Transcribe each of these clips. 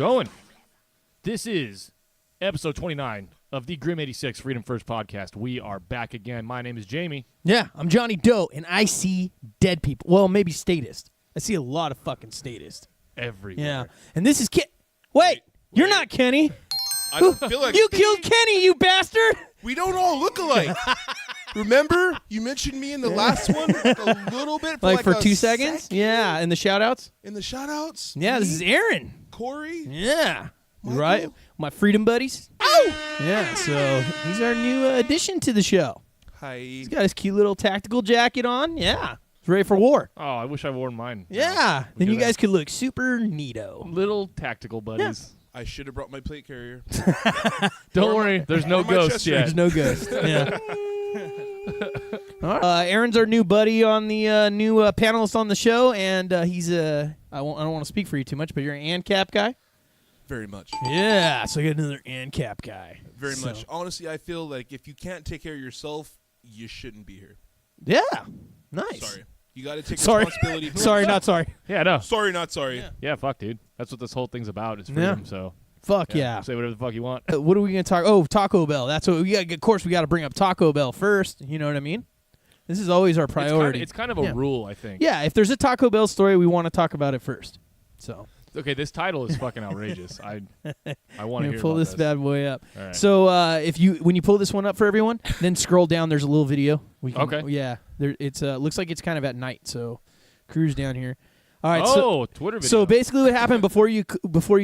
going. This is episode 29 of the Grim 86 Freedom First podcast. We are back again. My name is Jamie. Yeah, I'm Johnny Doe, and I see dead people. Well, maybe Statist. I see a lot of fucking Statist. Everywhere. Yeah, and this is Wait, you're not Kenny. I don't feel like you killed Kenny, you bastard. We don't all look alike. Remember, you mentioned me in the last one a little bit, for like 2 seconds. Yeah, in the shout-outs. In the shout-outs. Yeah, this is Aaron. Corey. Yeah, Michael? right. My freedom buddies. Oh. Yeah, so he's our new addition to the show. Hi. He's got his cute little tactical jacket on. Yeah, he's ready for war. Oh, I wish I wore mine. Yeah, then you guys could look super neato. Little tactical buddies. I should have brought my plate carrier. Don't worry, there's no ghost yet. There's no ghost. Yeah. Aaron's our new buddy on the new panelist on the show, and he's I don't want to speak for you too much, but you're an ANCAP guy. Very much. Yeah, so you got another ANCAP guy. Very much. Honestly, I feel like if you can't take care of yourself, you shouldn't be here. Yeah, nice. Sorry. You got to take responsibility. Sorry, not sorry. Yeah, no. Sorry, not sorry. Yeah, fuck, dude. That's what this whole thing's about. It's freedom, so. Fuck yeah. Say whatever the fuck you want. What are we going to talk? Oh, Taco Bell. That's what we got. Of course, we got to bring up Taco Bell first. You know what I mean? This is always our priority. It's kind of a rule, I think. Yeah, if there's a Taco Bell story, we want to talk about it first. So. Okay, this title is fucking outrageous. I want to hear pull about this bad boy up. All right. So when you pull this one up for everyone, then scroll down. There's a little video. Okay. Yeah. It's looks like it's kind of at night. So cruise down here. All right. Twitter video. So basically, what happened before you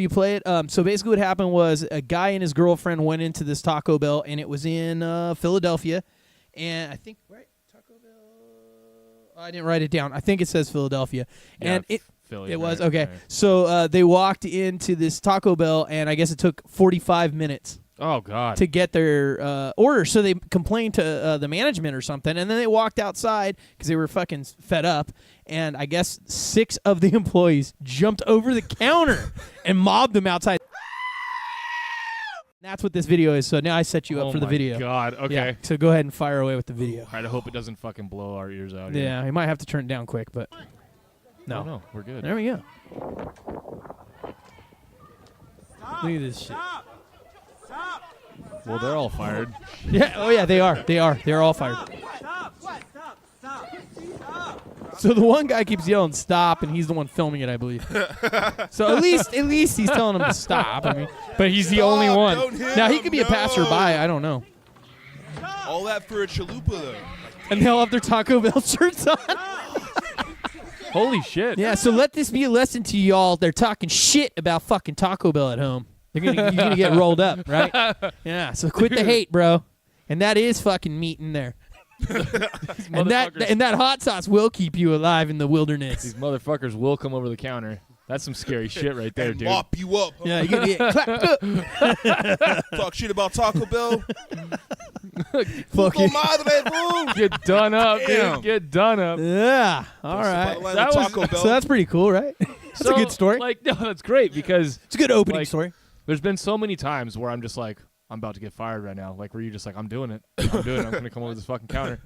play it? So basically, what happened was a guy and his girlfriend went into this Taco Bell, and it was in Philadelphia, and I think Taco Bell. I didn't write it down. I think it says Philadelphia, and Philly, it was right, okay. Right. So they walked into this Taco Bell, and I guess it took 45 minutes. Oh God! To get their order, so they complained to the management or something, and then they walked outside because they were fucking fed up. And I guess 6 of the employees jumped over the counter and mobbed them outside. That's what this video is. So now I set you up for the video. Oh my God! Okay. Yeah, so go ahead and fire away with the video. All right. I hope it doesn't fucking blow our ears out. Yeah, you might have to turn it down quick, but no, no, we're good. There we go. Look at this shit. Well, they're all fired. Yeah. Oh, yeah. They are. They're all fired. So the one guy keeps yelling "stop," and he's the one filming it, I believe. So at least he's telling him to stop. I mean, but he's the only one. Now he could be a passerby. I don't know. All that for a chalupa, though. And they all have their Taco Bell shirts on. Holy shit! Yeah. So let this be a lesson to y'all. They're talking shit about fucking Taco Bell at home. You're gonna get rolled up, right? Yeah. So quit the hate, bro. And that is fucking meat in there. and that hot sauce will keep you alive in the wilderness. These motherfuckers will come over the counter. That's some scary shit right there, and dude. Mop you up. Yeah, you're gonna get clapped up. Talk shit about Taco Bell. Fuck you. Get done up, Damn. dude. Get done up. Yeah. All right. Taco Bell. So that's pretty cool, right? That's a good story. No, that's great because it's a good opening story. There's been so many times where I'm just like, I'm about to get fired right now. Like, where you're just like, I'm doing it. I'm going to come over this fucking counter.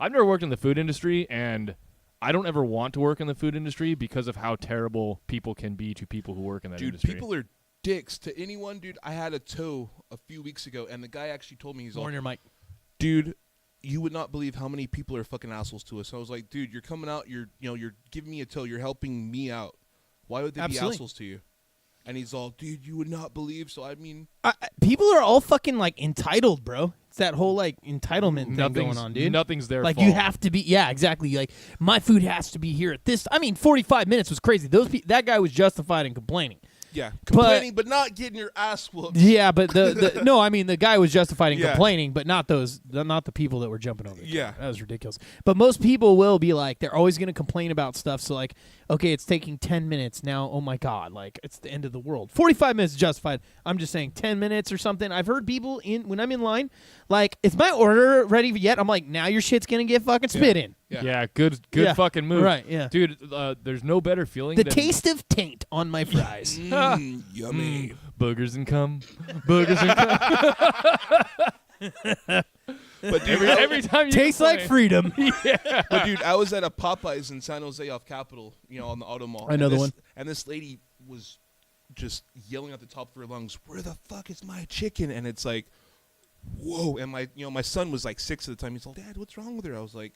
I've never worked in the food industry, and I don't ever want to work in the food industry because of how terrible people can be to people who work in that industry. Dude, people are dicks to anyone. Dude, I had a tow a few weeks ago, and the guy actually told me, he's on your mic. Dude, you would not believe how many people are fucking assholes to us. I was like, dude, you're coming out, you're giving me a tow, you're helping me out. Why would they be assholes to you? And he's all, dude, you would not believe. So, I mean. People are all fucking, like, entitled, bro. It's that whole, like, entitlement thing going on, dude. Nothing's their fault. Like, you have to be. Yeah, exactly. Like, my food has to be here at this. I mean, 45 minutes was crazy. That guy was justified in complaining. Yeah, complaining, but not getting your ass whooped. Yeah, but no, I mean the guy was justified in complaining, but not the people that were jumping over. Yeah, that was ridiculous. But most people will be like, they're always going to complain about stuff. So like, okay, it's taking 10 minutes now. Oh my God, like it's the end of the world. 45 minutes is justified. I'm just saying 10 minutes or something. I've heard people when I'm in line, like, is my order ready yet? I'm like, now your shit's gonna get fucking spit in. Yeah, good fucking move. Right, yeah. Dude, the's no better feeling the than taste of taint on my fries. Yummy. Boogers and cum. Boogers and cum. But every time you tastes like freedom. Yeah. But dude, I was at a Popeyes in San Jose off Capitol, on the Auto Mall. Another one. And this lady was just yelling at the top of her lungs, "Where the fuck is my chicken?" And it's like, whoa. And my son was like 6 at the time. He's like, "Dad, what's wrong with her?" I was like,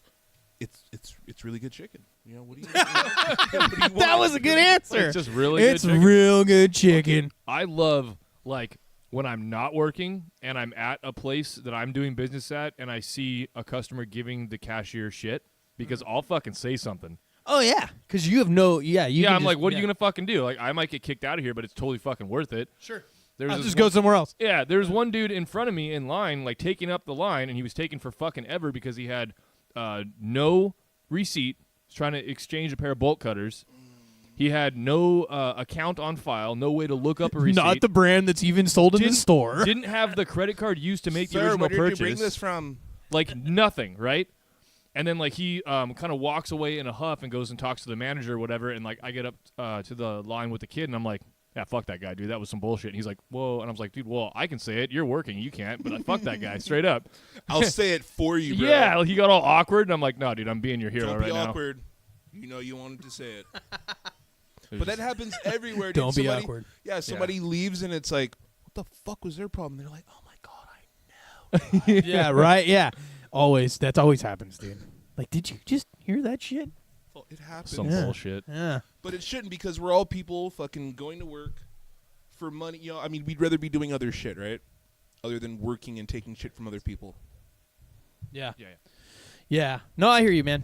it's really good chicken. What do you want? That was a good answer. It's just really good It's chicken. real good chicken. I love, like, when I'm not working and I'm at a place that I'm doing business at and I see a customer giving the cashier shit, because I'll fucking say something. Oh, yeah. Because you have no, I'm like, what are you going to fucking do? Like, I might get kicked out of here, but it's totally fucking worth it. Sure. I'll I'll just go somewhere else. Yeah, there's one dude in front of me in line, like, taking up the line, and he was taking for fucking ever because he had no receipt. He's trying to exchange a pair of bolt cutters. He had no account on file, no way to look up a receipt. Not the brand that's even sold in the store. Didn't have the credit card used to make the Sir, original where did purchase. you bring this from? Like, nothing, right? And then, like, he kind of walks away in a huff and goes and talks to the manager or whatever, and, like, I get up to the line with the kid, and I'm like, yeah, fuck that guy, dude. That was some bullshit. And he's like, whoa. And I was like, dude, well, I can say it. You're working. You can't. But fuck that guy, straight up. I'll say it for you, bro. Yeah, like, he got all awkward, and I'm like, no, dude, I'm being your hero Don't right be now. awkward. You wanted to say it. But that happens everywhere, dude. Don't be Somebody- awkward. Yeah, somebody leaves, and it's like, what the fuck was their problem? They're like, oh, my God, I know. Yeah, right? Yeah. Always. That always happens, dude. Like, did you just hear that shit? Well, it happens. Some Yeah. bullshit. Yeah. But it shouldn't, because we're all people fucking going to work for money. I mean, we'd rather be doing other shit, right? Other than working and taking shit from other people. Yeah. Yeah. Yeah. No, I hear you, man.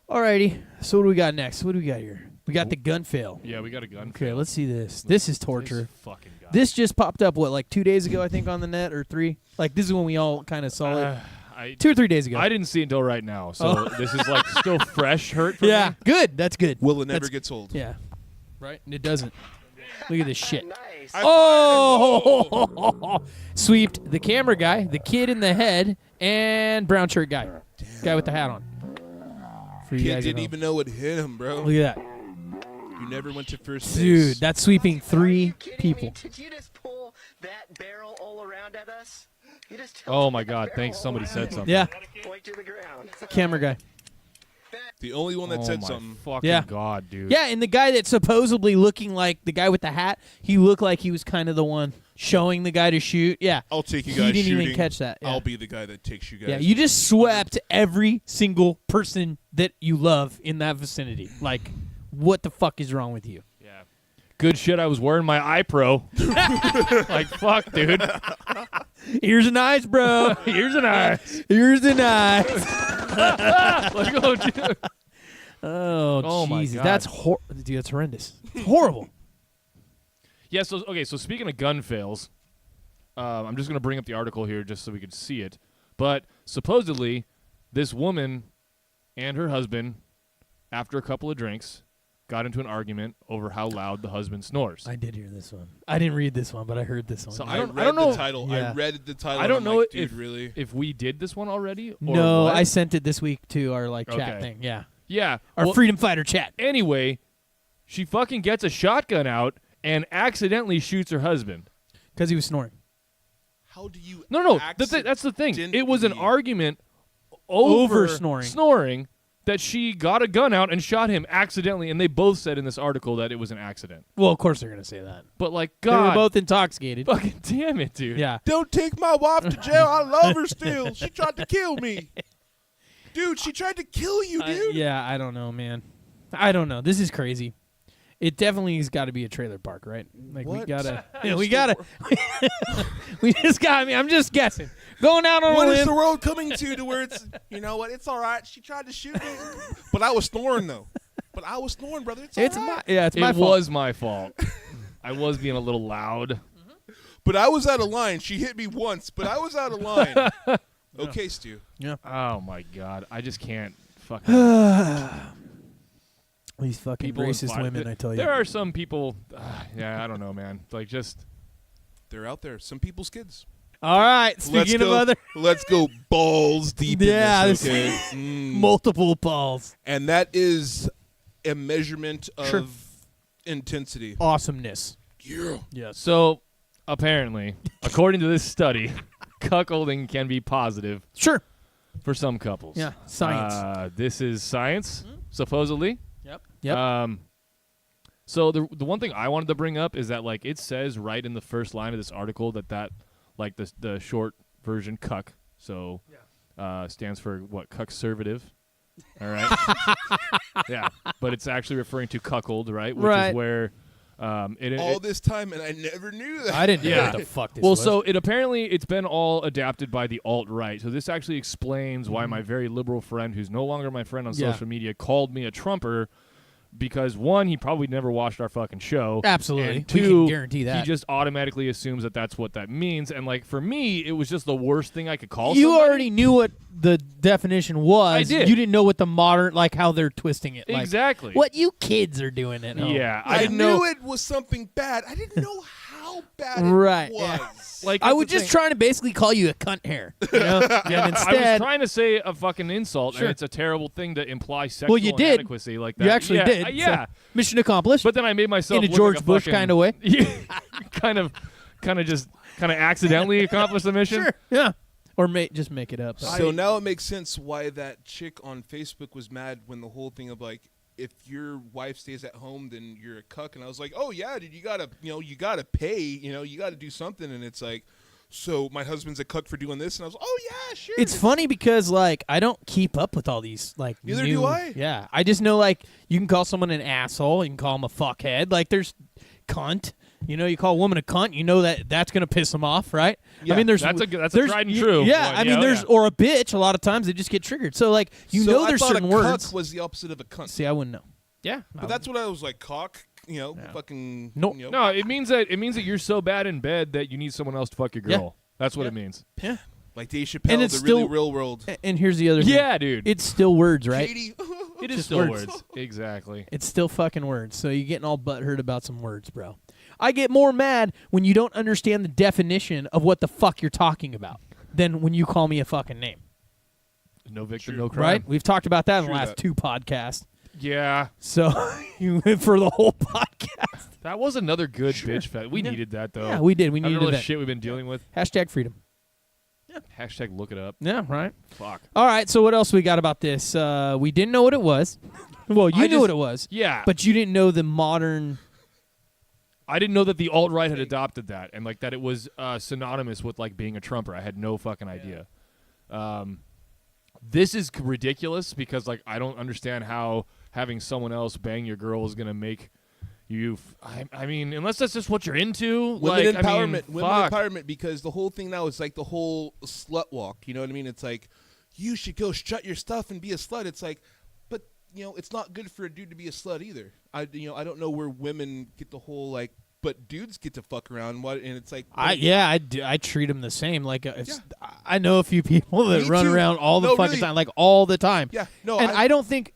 Alrighty. So what do we got next? What do we got here? We got the gun fail. Yeah, we got a gun. Okay, let's see this. This is torture. This fucking guy. This just popped up, like 2 days ago, I think, on the net, or 3? Like, this is when we all kind of saw it. 2 or 3 days ago. I didn't see it until right now, so this is, like, still fresh hurt for yeah. me. Good. That's good. Will it never That's- gets old? Yeah. Right? And it doesn't. Look at this shit. Nice. Oh! Sweeped the camera guy, the kid in the head, and brown shirt guy. Guy with the hat on. For you Kid guys at didn't home. even know what hit him, bro. Look at that. You never went to first base. Dude, that's sweeping Are 3 you kidding people. Me? Did you just pull that barrel all around at us? You just Oh, my tilted God. that Thanks. barrel Somebody all said around. something. Yeah. Point to the ground. Camera guy. The only one that Oh, said my something. fucking Yeah. God, dude. Yeah, and the guy that's supposedly looking like the guy with the hat, he looked like he was kind of the one showing the guy to shoot. Yeah. I'll take you He guys didn't even shooting. catch that. Yeah. I'll be the guy that takes you guys. Yeah, you just swept every single person that you love in that vicinity. Like, what the fuck is wrong with you? Yeah. Good shit, I was wearing my iPro. Like, fuck, dude. Here's an eyes, bro. Here's an eye. Here's an eyes. Let's go, dude. Oh, my Jesus. God. That's dude, that's horrendous. It's horrible. Yeah, so speaking of gun fails, I'm just going to bring up the article here just so we could see it. But supposedly, this woman and her husband, after a couple of drinks, got into an argument over how loud the husband snores. I did hear this one. I didn't read this one, but I heard this one. So Yeah. I I don't read know. the title. Yeah. I read the title. I don't I'm know like, if dude, really. if we did this one already. Or No, what. I sent it this week to our chat Okay. thing. Yeah. Yeah. Our well, Freedom Fighter chat. Anyway, she fucking gets a shotgun out and accidentally shoots her husband. Because he was snoring. How do you? No. That's the thing. It was an accidentally- argument over snoring. Snoring that she got a gun out and shot him accidentally, and they both said in this article that it was an accident. Well, of course they're going to say that. But like, They were God, both intoxicated. fucking damn it, dude. Yeah. Don't take my wife to jail. I love her still. She tried to kill me. Dude, she tried to kill you, dude. Yeah, I don't know, man. I don't know. This is crazy. It definitely has got to be a trailer park, right? Like we What? gotta, What we is gotta, we just got. I mean, I'm just guessing. Going out on What a is limb. the world coming to where it's, you know what, it's all right. She tried to shoot me. But I was snoring, though. But I was snoring, brother. It's all It's right. my, yeah, it's my It fault. was my fault. I was being a little loud. But I was out of line. She hit me once, but I was out of line. Okay, Stu. Oh my God, I just can't fucking. These fucking People racist invite- women, I tell you. There are some people. Yeah, I don't know, man. Like just. They're out there. Some people's kids. All right. Speaking of other Let's go balls deep Yeah, in this, this- okay? Mm. multiple balls, And that is a measurement of Sure. intensity. awesomeness. Yeah. Yes. So apparently, according to this study, cuckolding can be positive Sure. for some couples. Yeah. Science. This is science, supposedly. Yep. So the one thing I wanted to bring up is that like it says right in the first line of this article that like the short version cuck, so stands for what, cuckservative. All right. Yeah, but it's actually referring to cuckold, right? Which is where all this time, and I never knew that. I didn't know what the fuck this well, was. so it's been all adapted by the alt-right. So this actually explains why my very liberal friend, who's no longer my friend on social media, called me a Trumper. Because one, he probably never watched our fucking show. Absolutely. And We two, can guarantee that. He just automatically assumes that that's what that means. And like for me, it was just the worst thing I could call you somebody. already knew what the definition was. I did. You didn't know what the modern, like how they're twisting it. Like, Exactly. what you kids are doing at home. Yeah. I didn't knew know. it was something bad. I didn't know how bad Right, it yeah. was. Like I that's was the just thing. trying to basically call you a cunt hair. You know? And I instead, was trying to say a fucking insult, Sure. and it's a terrible thing to imply sexual you did. inadequacy like that. you actually yeah, did. Yeah. So, mission accomplished. But then I made myself in a look George like Bush fucking- kind of way. kind of accidentally accomplished the mission. Sure. Yeah. Or just make it up. So now it makes sense why that chick on Facebook was mad when the whole thing of like, if your wife stays at home, then you're a cuck. And I was like, oh yeah, dude, you gotta pay, you gotta do something. And it's like, so my husband's a cuck for doing this, and I was like, oh yeah, sure. It's funny because like I don't keep up with all these like Neither new, do I. Yeah, I just know like you can call someone an asshole, you can call them a fuckhead. Like there's cunt. You know, you call a woman a cunt, you know that's gonna piss them off, right? Yeah, I mean, there's that's a tried and true Yeah, one. I mean, there's or a bitch. A lot of times they just get triggered. So like so know I there's thought certain a words. cuck was the opposite of a cunt. See, I wouldn't know. Yeah, But that's what I was like, cock, fucking. No. No, it means that you're so bad in bed that you need someone else to fuck your girl. Yeah. That's what it means. Yeah. Like Dave Chappelle, And it's the still- really real world. And here's the other thing. Yeah, dude. It's still words, right? Katie. It is just still words. words. Exactly. It's still fucking words. So you're getting all butthurt about some words, bro. I get more mad when you don't understand the definition of what the fuck you're talking about than when you call me a fucking name. No victim, True. no crime. Right? We've talked about that in the True last that. 2 podcasts. Yeah. So you went for the whole podcast. That was another good Sure. bitch fest. We Yeah. needed that, though. Yeah, we did. We After needed all the that. shit we've been dealing with. Hashtag freedom. Hashtag look it up. Yeah, right. Fuck. All right, so what else we got about this? We didn't know what it was. Well, you I knew just- what it was. Yeah. But you didn't know the modern... I didn't know that the alt-right had adopted that and like that it was synonymous with like being a Trumper. I had no fucking idea. This is ridiculous because like I don't understand how having someone else bang your girl is going to make you I mean, unless that's just what you're into. Women like, empowerment. I mean, Women fuck. empowerment, because the whole thing now is like the whole slut walk. You know what I mean? It's like, you should go shut your stuff and be a slut. It's like, but, it's not good for a dude to be a slut either. I don't know where women get the whole, like, but dudes get to fuck around. And it's like, I treat them the same. Like I know a few people that Me run too. around all the No, fucking really. time, like all the time. yeah, no, And I don't think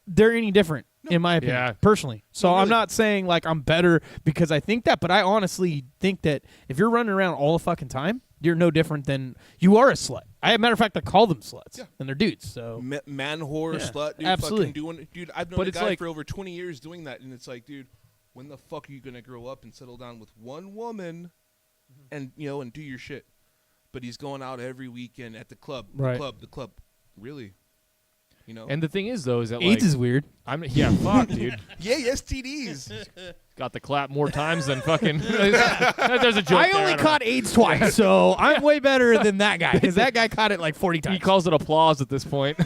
they're any different, in my opinion, Yeah. personally. So No, I'm really. not saying like I'm better because I think that, but I honestly think that if you're running around all the fucking time, you're no different than you are a slut. Matter of fact, I call them sluts, Yeah. and they're dudes. So man whore, Yeah, slut, dude, absolutely. fucking doing it. Dude, I've known But a it's guy like- for over 20 years doing that, and it's like, dude, when the fuck are you gonna grow up and settle down with one woman, and and do your shit? But he's going out every weekend at the club, Right. the club, really, And the thing is though is that AIDS like is weird. fuck, dude. Yay, STDs. Got the clap more times than fucking There's a joke I there, only don't know. caught AIDS twice, so I'm way better than that guy because that guy caught it like 40 times. He calls it applause at this point.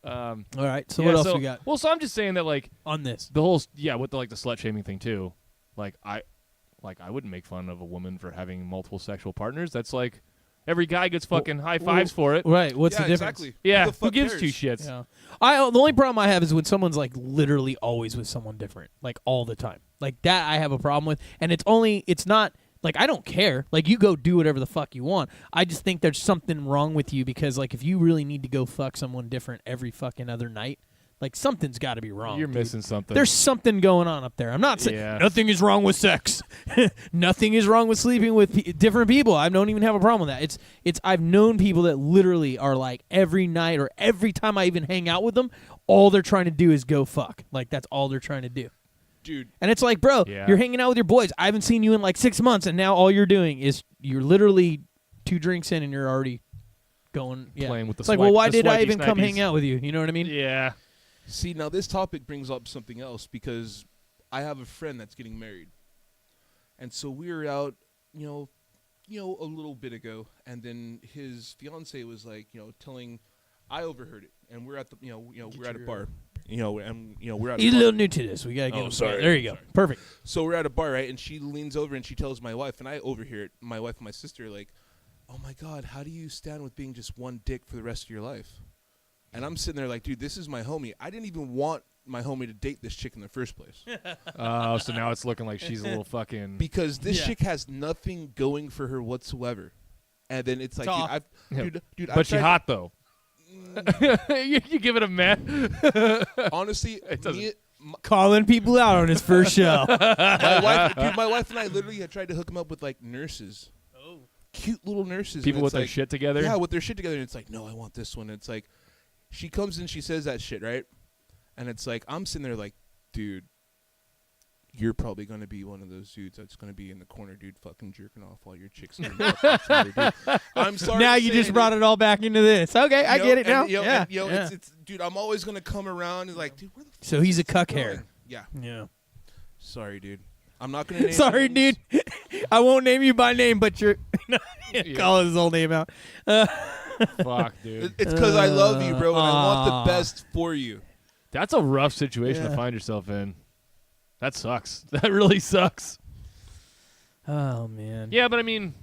All right, so Yeah, what else we got Well, so I'm just saying that like on this? the whole with the the slut shaming thing too. Like I wouldn't make fun of a woman for having multiple sexual partners. That's like every guy gets fucking high fives for it. Right, what's Yeah, the difference? exactly. Yeah, Who the who fuck gives cares? two shits? Yeah. The only problem I have is when someone's like literally always with someone different, like all the time. Like that I have a problem with. And it's not like I don't care. Like you go do whatever the fuck you want. I just think there's something wrong with you because like if you really need to go fuck someone different every fucking other night, like something's got to be wrong. You're dude. missing something. There's something going on up there. I'm not saying Yeah. nothing is wrong with sex. Nothing is wrong with sleeping with different people. I don't even have a problem with that. It's I've known people that literally are like every night or every time I even hang out with them, all they're trying to do is go fuck. Like that's all they're trying to do. Dude, And it's like, bro, Yeah. you're hanging out with your boys. I haven't seen you in like 6 months, and now all you're doing is you're literally 2 drinks in, and you're already going Playing with the It's like, swipe- well, why the did I swipey even come snipies. hang out with you? You know what I mean? Yeah. See, now this topic brings up something else because I have a friend that's getting married, and so we were out, a little bit ago, and then his fiance was like, telling, I overheard it, and we're at the, we're at a bar, and we're at. He's a little new to this. We gotta get him. Sorry. There you go. Perfect. So we're at a bar, right? And she leans over and she tells my wife, and I overhear it. My wife and my sister like, "Oh my God, how do you stand with being just one dick for the rest of your life?" And I'm sitting there like, dude, this is my homie. I didn't even want my homie to date this chick in the first place. Oh, so now it's looking like she's a little fucking. Because this chick has nothing going for her whatsoever. And then it's like, dude, but she hot though. you give it a man. Honestly, calling people out on his first show. my wife and I literally had tried to hook him up with like nurses. Oh, cute little nurses. People with their shit together. Yeah, with their shit together. And it's like, no, I want this one. And it's like, she comes in, she says that shit, right? And it's like, I'm sitting there like, dude, you're probably going to be one of those dudes that's going to be in the corner, dude, fucking jerking off while your chick's in the dude. I'm sorry. Now you just brought it all back into this. Okay, I get it now. It's dude, I'm always going to come around and like, dude, where the fuck so he's a cuck going? hair. Yeah. Yeah. Sorry, dude. I'm not going to name Sorry, names. dude. I won't name you by name, but you're call his whole name out. Fuck, dude. It's because I love you, bro, and I want the best for you. That's a rough situation to find yourself in. That sucks. That really sucks. Oh, man. Yeah, but I mean,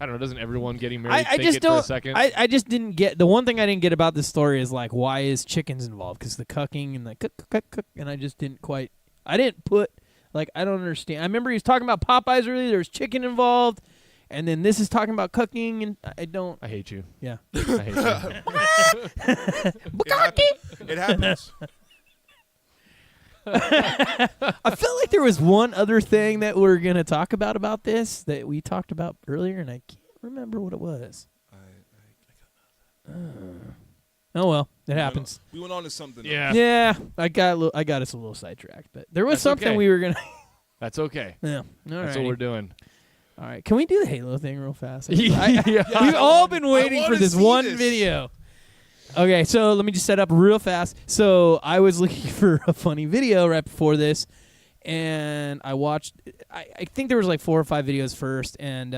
I don't know. Doesn't everyone getting married I take just it for don't. a second? I just didn't get the one thing I didn't get about this story is like why is chickens involved? Because the cucking and the cook, and I just didn't quite. I didn't put like I don't understand. I remember he was talking about Popeyes earlier. There was chicken involved, and then this is talking about cucking, and I don't. I hate you. Yeah. I hate you. It happens. I felt like there was one other thing that we're gonna talk about this that we talked about earlier, and I can't remember what it was. Oh well, it happens. We went on to something. Yeah. Yeah, I got us a little sidetracked, but there was That's something okay. we were gonna. That's okay. Yeah, That's what we're doing. All right, can we do the Halo thing real fast? Yeah. We've all been waiting for wanna this see one this. video. Okay, so let me just set up real fast. So I was looking for a funny video right before this, and I watched. I think there was like 4 or 5 videos first, and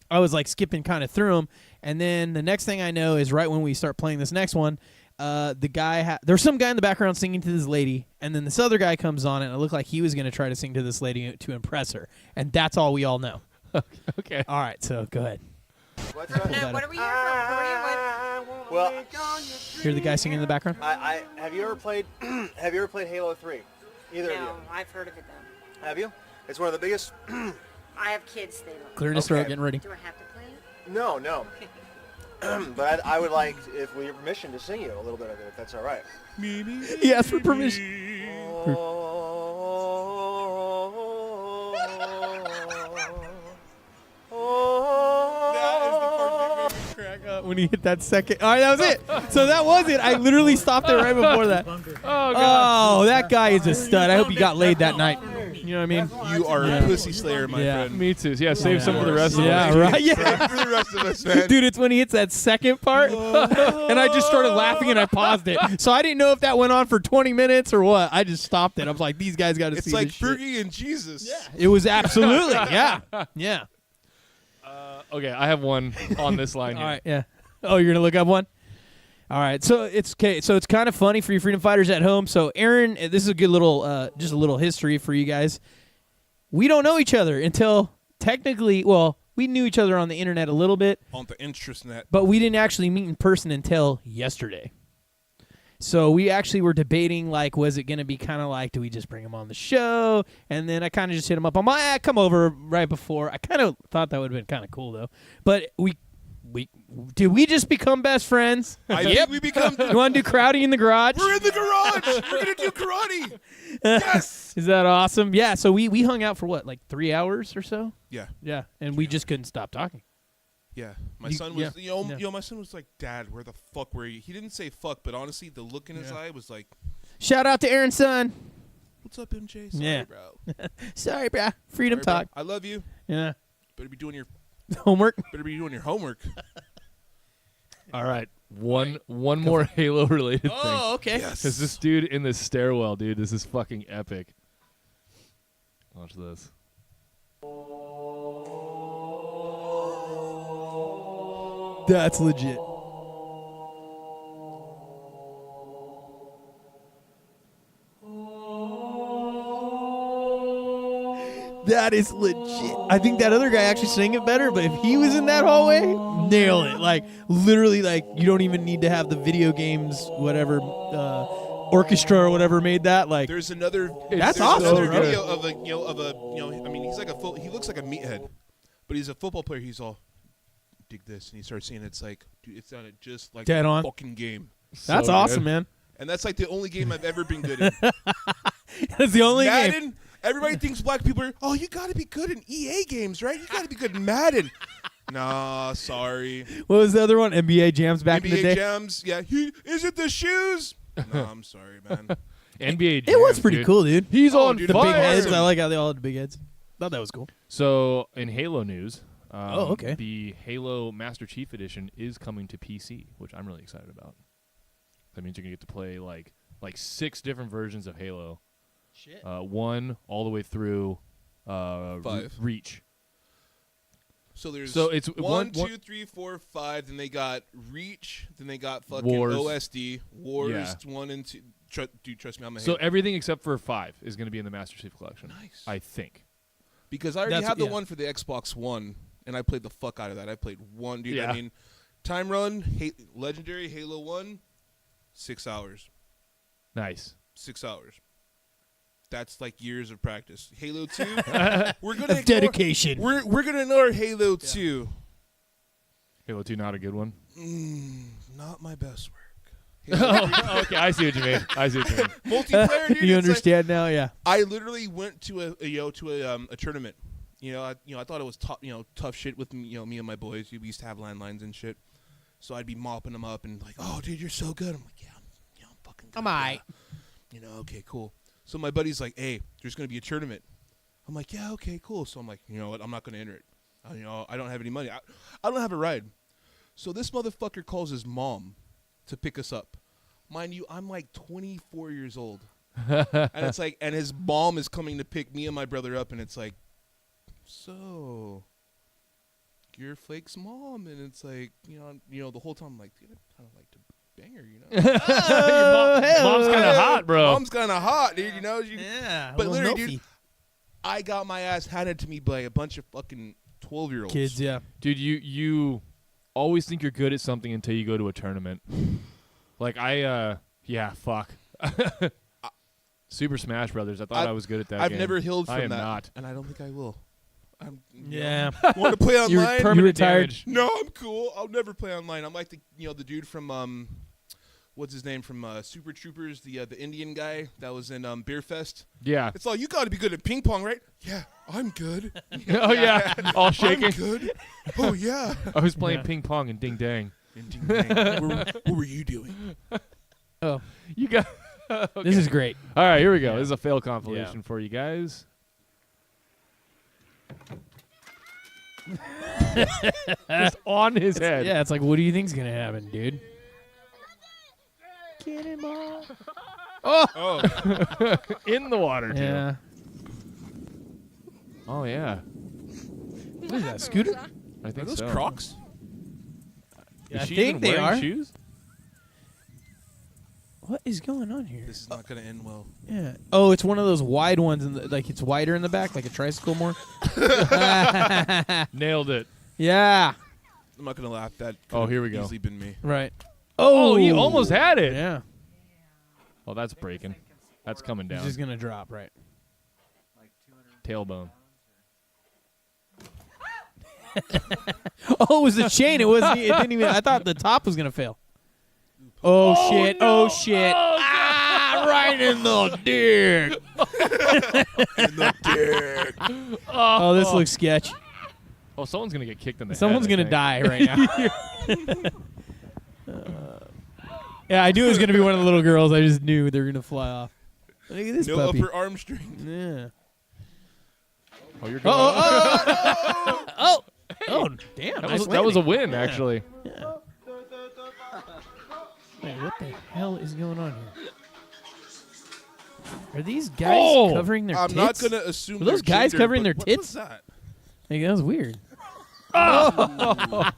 I was like skipping kind of through them, and then the next thing I know is right when we start playing this next one, the guy there's some guy in the background singing to this lady, and then this other guy comes on, and it looked like he was going to try to sing to this lady to impress her, and that's all we all know. Okay. All right, so go ahead. What's up? Now, What are we here for? Who are you with? Well, Hear the guy singing in the background? I have you ever played Halo 3? Either of you? No, I've heard of it though. Have you? It's one of the biggest. I have kids. They don't. Clear his Okay. throat, getting ready. Do I have to play it? No. But I would like, if with your permission, to sing you a little bit of it, if that's all right. He asked for permission. When he hit that second. All right, that was it. So that was it. I literally stopped it right before that. Oh, that guy is a stud. I hope he got laid that night. You know what I mean? You are a pussy slayer, my friend. Me too. Yeah, save some for the rest of Yeah, us. right. Yeah. For the rest of us, man. Dude, it's when he hits that second part, and I just started laughing and I paused it. So I didn't know if that went on for 20 minutes or what. I just stopped it. I was like, these guys got to see It's like this shit. Fergie and Jesus. Yeah. It was absolutely, yeah. Okay, I have one on this line here. All right, yeah. Oh, you're gonna look up one. All right, so it's okay. So it's kind of funny for you freedom fighters at home. So Aaron, this is a good little, just a little history for you guys. We don't know each other until technically, well, we knew each other on the internet a little bit, On the intranet. but we didn't actually meet in person until yesterday. So we actually were debating, like, was it going to be kind of like, do we just bring him on the show? And then I kind of just hit him up on my, come over right before. I kind of thought that would have been kind of cool, though. But did we just become best friends? I think we become. You want to do Crowdy in the garage? We're in the garage. We're gonna do karate. Yes. Is that awesome? Yeah, so we hung out for what, like 3 hours or so? Yeah. Yeah, and we just couldn't stop talking. Yeah. My You- son was. yeah. My son was like, "Dad, where the fuck were you?" He didn't say fuck, but honestly, the look in his eye was like, Shout out to Aaron's son. "What's up, MJ? Sorry, Yeah. bro. Sorry, brah. Freedom Sorry, bro. talk. I love you. Yeah. Better be doing your Homework. homework." All right. One more Halo related thing. Oh, okay. Yes. Because this dude in the stairwell, dude, this is fucking epic. Watch this. That's legit. That is legit. I think that other guy actually sang it better, but if he was in that hallway, nail it. Like, literally, like, you don't even need to have the video games, whatever, orchestra or whatever made that. Like, There's another. That's there's awesome, Another bro. video of I mean, he's like he looks like a meathead, but he's a football player. He's all, dig this, and he starts saying it's like, dude, it sounded just like Dead a on. fucking game. that's So awesome, good. man. And that's like the only game I've ever been good in. That's the only Madden. game. Everybody thinks black people are. Oh, you got to be good in EA games, right? You got to be good in Madden. Nah, sorry. What was the other one? NBA Jams back in the NBA day. Jams. Yeah. Is it the shoes? No, I'm sorry, man. NBA It was Jams, pretty dude. cool, dude. He's Oh, on dude, The fire. big heads. Awesome. I like how they all had the big heads. Thought that was cool. So, in Halo news, okay. the Halo Master Chief Edition is coming to PC, which I'm really excited about. That means you're going to get to play like 6 different versions of Halo. Shit. 1 all the way through 5. Reach. So there's So it's 1, one- 2, 3, 4, 5. Then they got Reach. Then they got fucking Wars. OSD. Wars Yeah. 1 and 2. Dude, trust me, I'm a So Halo. everything except for 5 is going to be in the Master Chief Collection. Nice. I think. Because I already That's- have the yeah. one for the Xbox One, and I played the fuck out of that. I played one, dude. Yeah. I mean, time run, Legendary, Halo 1, 6 hours. Nice. 6 hours. That's like years of practice. Halo 2, we're gonna ignore, Dedication. We're gonna ignore Halo 2. Halo 2 not a good one. Not my best work. Halo Okay, I see what you mean. multiplayer, dude. You it's understand now? Yeah. Like, I literally went to a tournament. I thought it was tough shit with me and my boys. We used to have landlines and shit. So I'd be mopping them up and like, oh, dude, you're so good. I'm like, yeah, I'm fucking good. I'm aight. Yeah. Okay, cool. So my buddy's like, hey, there's going to be a tournament. I'm like, yeah, okay, cool. So I'm like, you know what? I'm not going to enter it. I don't have any money. I don't have a ride. So this motherfucker calls his mom to pick us up. Mind you, I'm like 24 years old. And it's like, and his mom is coming to pick me and my brother up. And it's like, so you're Flake's mom. And it's like, the whole time I'm like, dude, I kind of like to bang her, Mom's kind of hot, bro. Mom's kind of hot, dude. Yeah. But literally, dude, I got my ass handed to me by a bunch of fucking 12-year-olds. Kids, yeah. Dude, you always think you're good at something until you go to a tournament. Like fuck. Super Smash Brothers. I thought I was good at that I've game. never healed from I am that, not. and I don't think I will. Yeah. Want to play online? You're permanent retired. damage. No, I'm cool. I'll never play online. I'm like the dude from what's his name from Super Troopers, the Indian guy that was in Beer Fest. Yeah. It's all you got to be good at ping pong, right? Yeah, I'm good. Oh yeah. All shaking. I'm good. Oh yeah. I was playing ping pong and ding dang. What were you doing? Oh, You got. this is great. All right, here we go. This is a fail compilation for you guys. Just on his head. Yeah, it's like, what do you think's gonna happen, dude? Get him off. Oh, In the water, too. Yeah. Oh, yeah. What is that, scooter? I are think those so. Crocs? Is I she think even they wearing are. shoes? What is going on here? This is not gonna end well. Yeah. Oh, it's one of those wide ones, like it's wider in the back, like a tricycle more. Nailed it. Yeah. I'm not gonna laugh. That Oh, here we go. Easily been me. Right. Oh, he almost had it. Yeah. Oh, that's breaking. That's coming He's down. just gonna drop, right? Tailbone. Oh, it was the chain. It wasn't. It didn't even. I thought the top was gonna fail. Oh, shit! no. Oh shit! Right in the dick. In the dick. Oh, this looks sketch. Oh, someone's going to get kicked in the Someone's head. gonna die right now. Yeah, I knew it was gonna be one of the little girls. I just knew they were gonna fly off. Look at this No puppy. upper arm strength. Yeah. Oh, you're going. Oh, damn! That nice was a landing. win, actually. Yeah. Wait, what the hell is going on here? Are these guys covering their tits? I'm not gonna assume. Are those their guys gender, covering their but tits? What was that? Like, that was weird. Oh!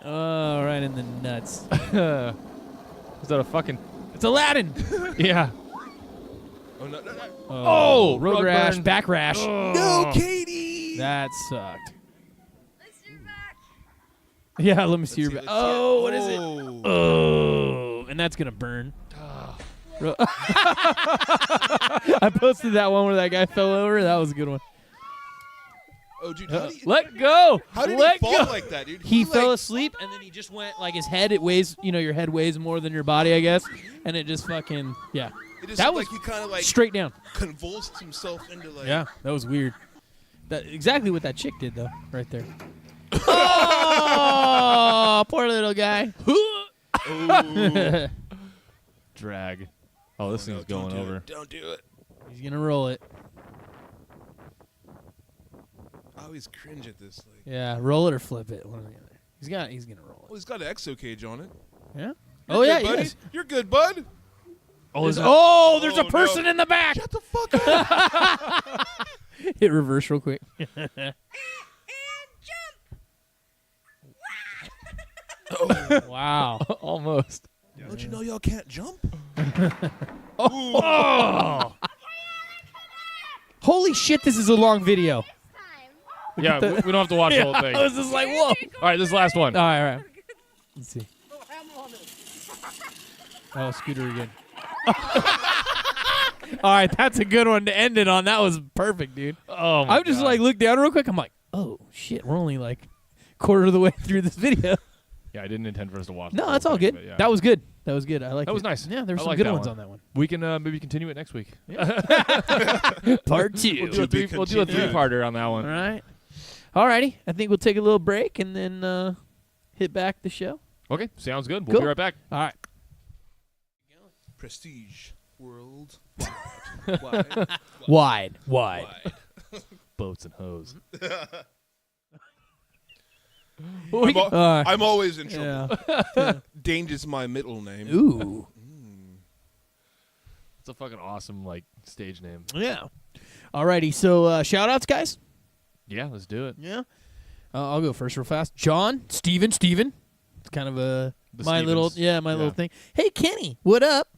Oh, right in the nuts. Is that a fucking... It's Aladdin! Yeah. Oh no! Oh! Road rug rash, burn. back rash. No, Katie. That sucked. Yeah, let me see your back. Oh, what is it? Oh, and that's gonna burn. I posted that one where that guy fell over. That was a good one. Oh, dude, how did Let go. how did Let he fall go. like that, dude? He fell like, asleep, and then he just went like his head. It weighs, your head weighs more than your body, I guess, and it just fucking It just that looked was like he kind of like straight down. convulsed himself into like. Yeah, that was weird. That exactly what that chick did though, right there. Oh, poor little guy. Ooh. Drag. Oh, this thing's Don't going do over. it. Don't do it. He's gonna roll it. I always cringe at this. Like, Yeah, roll it or flip it. One or the other. He's gonna roll well, he's got an exo cage on it. it. Yeah. You're Oh yeah, good, buddy. yes. You're good, bud. There's a Oh, person no. in the back. Shut the fuck up. Hit reverse real quick. Wow. Almost. Don't you know y'all can't jump? Holy shit, this is a long video. Yeah, we don't have to watch the whole thing. I was just like, whoa. All right, this is the last one. All right. Let's see. Oh, Scooter again. All right, that's a good one to end it on. That was perfect, dude. Oh, my I'm just God. like, look down real quick. I'm like, oh, shit, we're only like quarter of the way through this video. Yeah, I didn't intend for us to watch. the No, whole that's all thing, good. but yeah. That was good. That was good. I like That was it. nice. Yeah, there's I some like good that ones one. on that one. We can maybe continue it next week. Part 2. We'll do a be continued. three-parter on that All one. right. Alrighty. I think we'll take a little break and then hit back the show. Okay, sounds good. We'll Cool. be right back. All right. Prestige world wide. Wide. Boats and hoes. I'm always in trouble. Yeah. Danger's my middle name. Ooh. It's a fucking awesome stage name. Yeah. Alrighty. So shout outs, guys. Yeah, let's do it. Yeah. I'll go first real fast. John, Steven. It's kind of The my little Stevens. little thing. Hey Kenny, what up?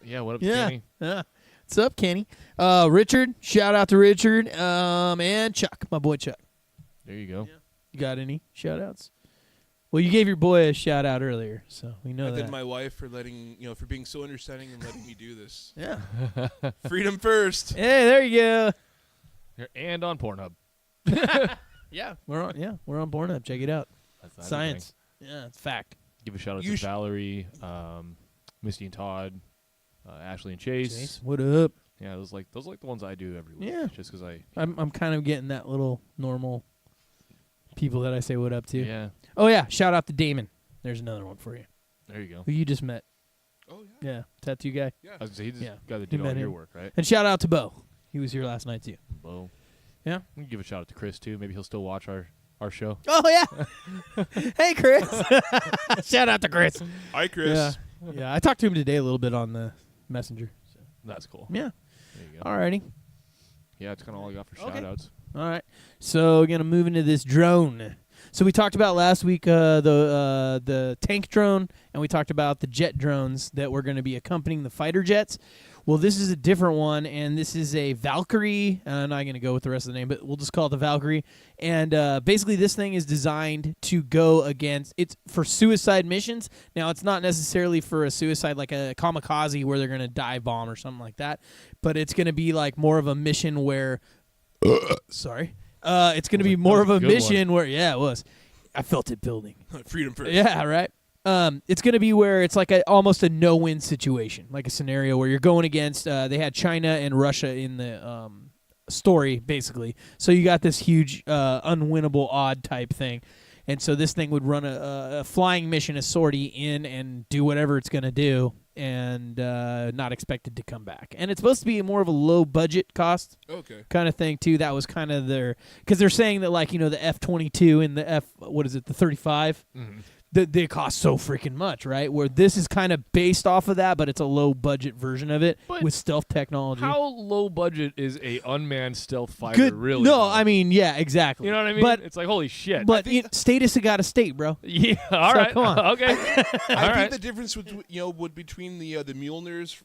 Yeah, what up, Yeah. Kenny? What's up, Kenny? Richard, shout out to Richard. And Chuck, my boy Chuck. There you go. You got any shout outs? Well, you gave your boy a shout out earlier, so we know I that. did my wife for letting for being so understanding and letting me do this. Yeah. Freedom first. Hey, there you go. And on Pornhub. Yeah, we're on Pornhub. Check it out. That's Science. Yeah, it's fact. Give a shout out You to sh- Valerie, Misty and Todd, Ashley and Chase. What up? Yeah, those like the ones I do every week. Yeah. Just because I'm kind of getting that little normal people that I say what up to. Yeah. Oh yeah, shout out to Damon. There's another one for you. There you go. Who you just met. Oh yeah. Yeah, tattoo guy. Yeah. I was gonna say, he's Yeah. the guy that He did all met your him. work, right? And shout out to Bo. He was here last night too. Bo. Yeah. We can give a shout out to Chris too. Maybe he'll still watch our show. Oh yeah. Hey Chris. Shout out to Chris. Hi, Chris. Yeah, I talked to him today a little bit on the messenger. So. That's cool. Yeah. There you go. Alrighty. Yeah, it's kind of all I got for Okay. shout outs. All right. So we're gonna move into this drone. So we talked about last week the tank drone, and we talked about the jet drones that were going to be accompanying the fighter jets. Well, this is a different one, and this is a Valkyrie. I'm not going to go with the rest of the name, but we'll just call it the Valkyrie. And basically, this thing is designed to go against. It's for suicide missions. Now, it's not necessarily for a suicide like a kamikaze where they're going to dive bomb or something like that, but it's going to be like more of a mission where. Sorry. It's going to be more of a mission where, yeah, it was. I felt it building. Freedom first. Yeah, right. It's going to be where it's like almost a no-win situation, like a scenario where you're going against. They had China and Russia in the story, basically. So you got this huge, unwinnable, odd type thing. And so this thing would run a flying mission, a sortie in and do whatever it's going to do, and not expected to come back. And it's supposed to be more of a low-budget cost kind of thing, too. That was kind of their – because they're saying that, like, the F-22 and the the 35, they cost so freaking much, right? Where this is kind of based off of that, but it's a low budget version of it But with stealth technology. How low budget is a unmanned stealth fighter? Good. Really? No, though? I mean, yeah, exactly. You know what I mean? But It's like holy shit. but Statist has got a state, bro. Yeah. All So, right. come on. Okay. I All think right. the difference would between the Mjolnir's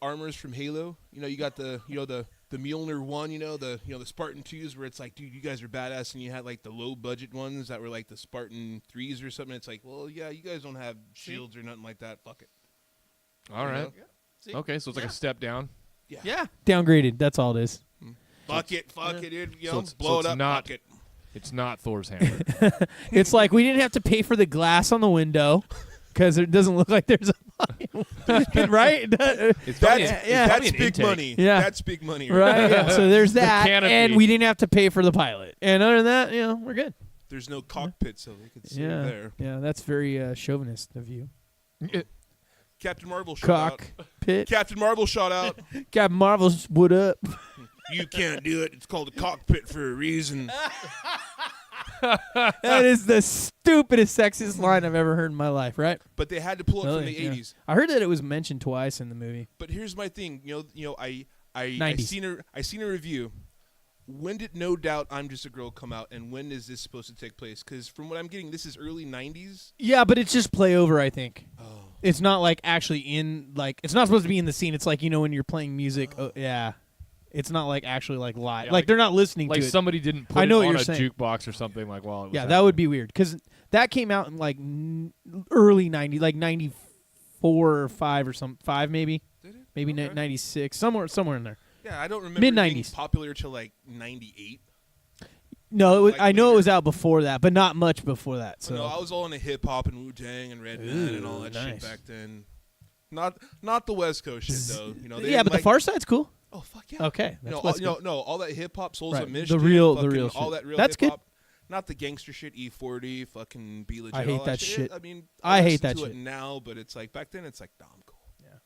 armors from Halo. You got the Mjolnir one. The Spartan 2s where it's like, dude, you guys are badass, and you had like the low budget ones that were like the Spartan 3s or something. It's like, well, yeah, you guys don't have shields or nothing like that. Fuck it. All right. know? Okay, so it's like a step down. Yeah, downgraded. That's all it is. Fuck it, dude. So it's- blow so it it's up. not- Fuck it. It's not Thor's hammer. It's like we didn't have to pay for the glass on the window because it doesn't look like there's a right. It's probably That's an- it's probably an big intake. money. Yeah. That's big money. Right. Yeah. So there's that, canopy. and we didn't have to pay for the pilot. And other than that, we're good. There's no cockpit, so they could sit Yeah. there. Yeah, that's very chauvinist of you. Captain Marvel shot out. Cockpit. Captain Marvel shot out. Captain Marvel's what up? You can't do it. It's called a cockpit for a reason. That is the stupidest, sexiest line I've ever heard in my life. Right? But they had to pull it from Really? the Yeah. 80s. I heard that it was mentioned twice in the movie. But here's my thing. I 90s. seen a review. When did No Doubt I'm Just a Girl come out, and when is this supposed to take place? Because from what I'm getting, this is early 90s. Yeah, but it's just play over, I think. Oh. It's not like actually in it's not supposed to be in the scene. It's like when you're playing music. Oh, yeah. It's not like actually like live. Yeah, like they're not listening like to it. somebody didn't put I know it what on you're a saying. jukebox or something like while it was Yeah, that happening. would be weird because that came out in like early 90s, like 94 or 5 or some 5 maybe. Did it? Maybe Okay. 96, somewhere in there. Yeah, I don't remember Mid-90s. it being popular till like 98. No, Like I know it later. was out before that, but not much before that. So No, I was all into hip hop and Wu-Tang and Redman and all that nice. shit back then. Not the West Coast shit though. They yeah, didn't but the like, Far Side's cool. Oh fuck yeah. Okay, that's No, West no, Coast. no, all that hip hop, Souls Right, of the Michigan, real fucking, shit. all that real That's hip good. hop. Not the gangster shit, E40, fucking Be Legit. I hate all that shit. I mean, I hate listen that to shit. it now, but it's like back then, it's like, nah, I'm cool.